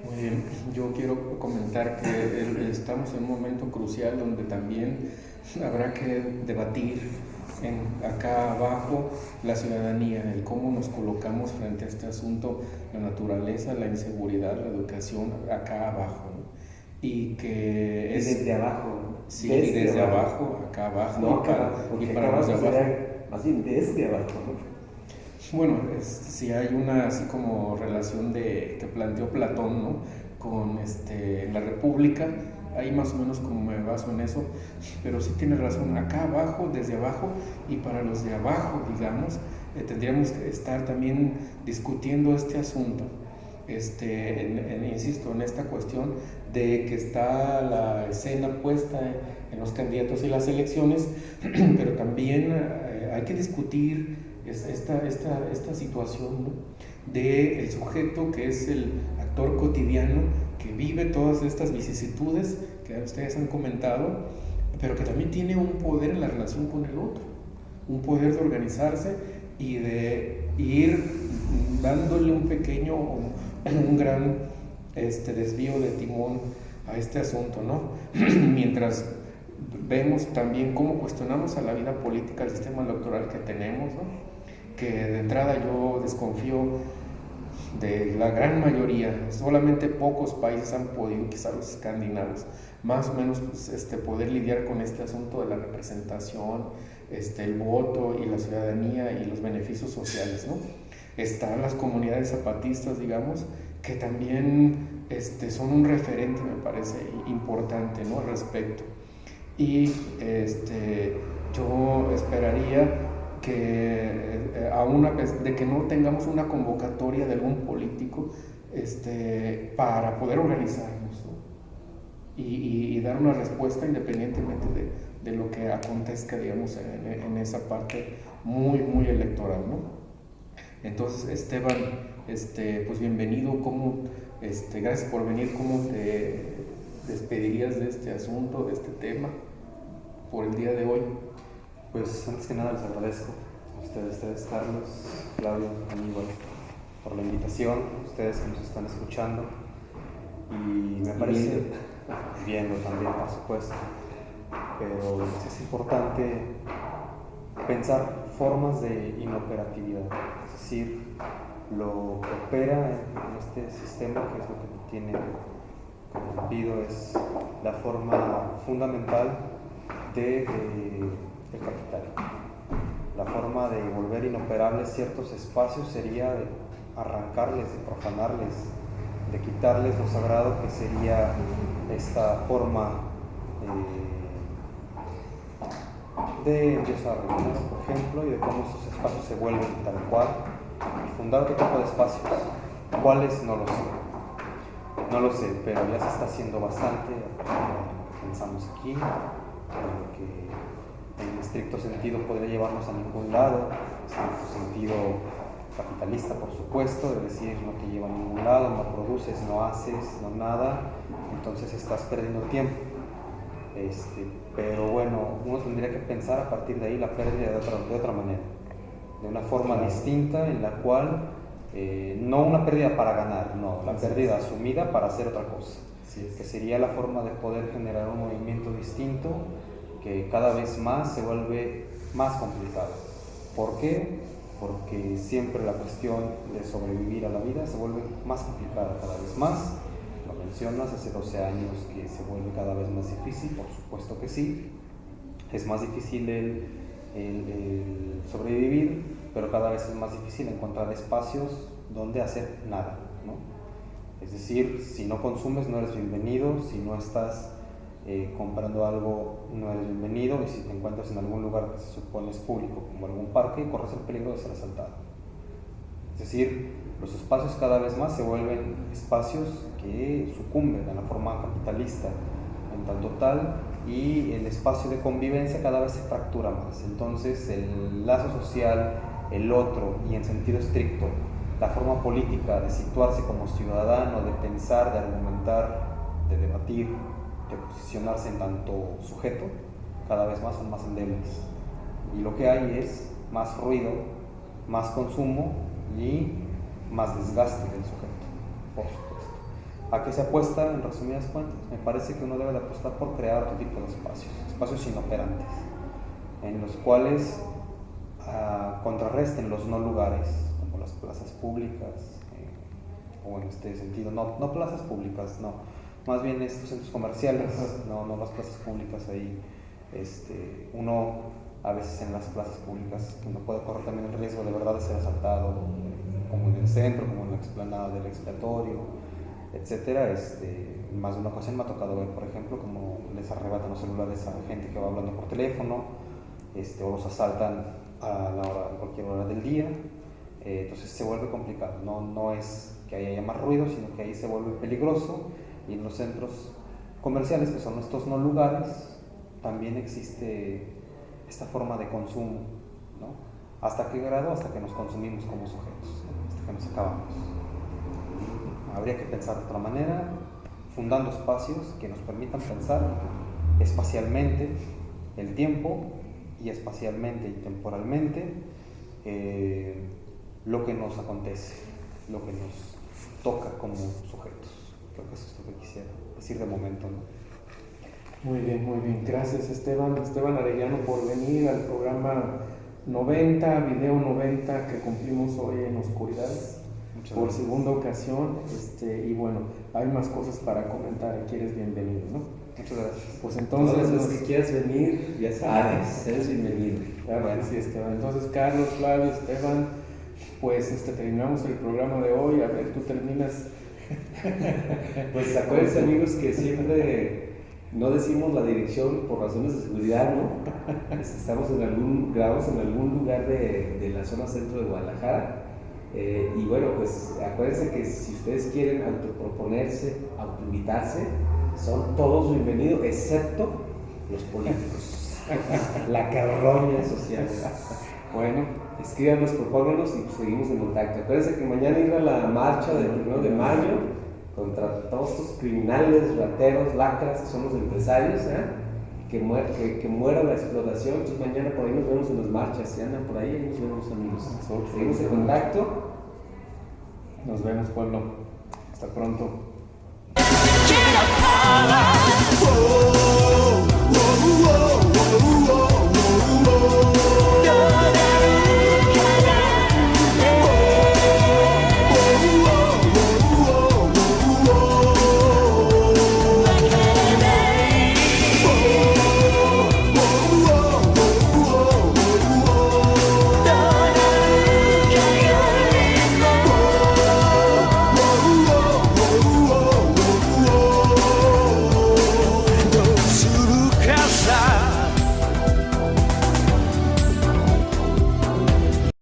Muy bien, yo quiero comentar que estamos en un momento crucial donde también habrá que debatir acá abajo la ciudadanía, el cómo nos colocamos frente a este asunto, la naturaleza, la inseguridad, la educación, acá abajo, ¿no? Y que es... Desde abajo, ¿no? Sí, desde abajo, acá abajo, no, y para los de abajo. Más bien desde abajo, ¿no? Bueno, si hay una así como relación que planteó Platón, ¿no? Con la República, ahí más o menos como me baso en eso, pero sí tiene razón, acá abajo, desde abajo, y para los de abajo, digamos, tendríamos que estar también discutiendo este asunto, insisto, en esta cuestión de que está la escena puesta en los candidatos y las elecciones, pero también hay que discutir esta situación, ¿no? Del sujeto que es el actor cotidiano que vive todas estas vicisitudes que ustedes han comentado, pero que también tiene un poder en la relación con el otro, un poder de organizarse y de ir dándole un pequeño o un gran desvío de timón a este asunto, ¿no? Mientras vemos también cómo cuestionamos a la vida política, el sistema electoral que tenemos, ¿no? Que de entrada yo desconfío de la gran mayoría, solamente pocos países han podido, quizá los escandinavos, más o menos pues, poder lidiar con este asunto de la representación, el voto y la ciudadanía y los beneficios sociales, ¿no? Están las comunidades zapatistas, digamos, que también son un referente, me parece, importante, ¿no? Al respecto. Y yo esperaría que aún de que no tengamos una convocatoria de algún político para poder organizarnos, ¿no? y dar una respuesta independientemente de lo que acontezca, digamos, en esa parte muy, muy electoral, ¿no? Entonces, Esteban, pues bienvenido. Gracias por venir. ¿Cómo te despedirías de este asunto, de este tema, por el día de hoy? Pues antes que nada les agradezco a ustedes, Carlos, Claudio, Aníbal, por la invitación, a ustedes que nos están escuchando, y me parece, viendo también, por supuesto, pero es importante pensar formas de inoperatividad, es decir, lo que opera en este sistema, que es lo que tiene como sentido, es la forma fundamental del capital. La forma de volver inoperables ciertos espacios sería de arrancarles, de profanarles, de quitarles lo sagrado que sería esta forma de desarrollo, por ejemplo, y de cómo esos espacios se vuelven tal cual, y fundar otro tipo de espacios. ¿Cuáles? No lo sé, pero ya se está haciendo bastante. Pensamos aquí, que en estricto sentido podría llevarnos a ningún lado, en estricto sentido capitalista, por supuesto, de decir no te lleva a ningún lado, no produces, no haces, no nada, entonces estás perdiendo tiempo. Pero bueno, uno tendría que pensar a partir de ahí la pérdida de otra manera, de una forma distinta en la cual no una pérdida para ganar, no, la pérdida asumida para hacer otra cosa, que sería la forma de poder generar un movimiento distinto que cada vez más se vuelve más complicado. ¿Por qué? Porque siempre la cuestión de sobrevivir a la vida se vuelve más complicada cada vez más. Lo mencionas, hace 12 años que se vuelve cada vez más difícil, por supuesto que sí. Es más difícil el sobrevivir, pero cada vez es más difícil encontrar espacios donde hacer nada, ¿no? Es decir, si no consumes no eres bienvenido, si no estás comprando algo no eres bienvenido, y si te encuentras en algún lugar que se supone es público, como algún parque, corres el peligro de ser asaltado. Es decir, los espacios cada vez más se vuelven espacios que sucumben a la forma capitalista en tanto tal, y el espacio de convivencia cada vez se fractura más. Entonces el lazo social, el otro, y en sentido estricto la forma política de situarse como ciudadano, de pensar, de argumentar, de debatir, de posicionarse en tanto sujeto, cada vez más son más endebles. Y lo que hay es más ruido, más consumo y más desgaste del sujeto, por supuesto. ¿A qué se apuesta en resumidas cuentas? Me parece que uno debe de apostar por crear otro tipo de espacios inoperantes, en los cuales contrarresten los no lugares, como las plazas públicas, o en este sentido, no plazas públicas, no, más bien estos centros comerciales, no las plazas públicas ahí. Uno a veces en las plazas públicas uno puede correr también el riesgo de verdad de ser asaltado, como en el centro, como en la explanada del expiatorio, etcétera. Más de una ocasión me ha tocado ver, por ejemplo, cómo les arrebatan los celulares a gente que va hablando por teléfono, o los asaltan a cualquier hora del día. Entonces se vuelve complicado, no es que haya más ruido, sino que ahí se vuelve peligroso. Y en los centros comerciales, que son estos no lugares, también existe esta forma de consumo, ¿no? ¿Hasta qué grado? Hasta que nos consumimos como sujetos, ¿no? Hasta que nos acabamos. Habría que pensar de otra manera, fundando espacios que nos permitan pensar espacialmente el tiempo, y espacialmente y temporalmente lo que nos acontece, lo que nos toca como sujetos. Creo que eso es lo que quisiera decir de momento, ¿no? Muy bien. Gracias, Esteban Arellano, por venir al programa 90, video 90 que cumplimos hoy en Oscuridades. Por segunda ocasión, y bueno, hay más cosas para comentar, aquí eres bienvenido, ¿no? Muchas gracias. Pues entonces, los que quieras venir, ya sabes, eres bienvenido. Bueno, sí, Esteban. Entonces, Carlos, Flavio, Esteban, pues terminamos el programa de hoy. A ver, tú terminas. Pues acuérdense, amigos, que siempre no decimos la dirección por razones de seguridad, ¿no? Estamos grabamos en algún lugar de la zona centro de Guadalajara. Y bueno, pues acuérdense que si ustedes quieren autoproponerse, autoinvitarse, son todos bienvenidos, excepto los políticos, la carroña social. Bueno, escríbanos, propónganos y seguimos en contacto. Acuérdense que mañana irá la marcha del 1 de mayo contra todos estos criminales, rateros, lacras que son los empresarios, que muera la explotación. Entonces mañana por ahí nos vemos en las marchas, si andan por ahí nos vemos, amigos. Seguimos en contacto. Nos vemos, pueblo. Hasta pronto.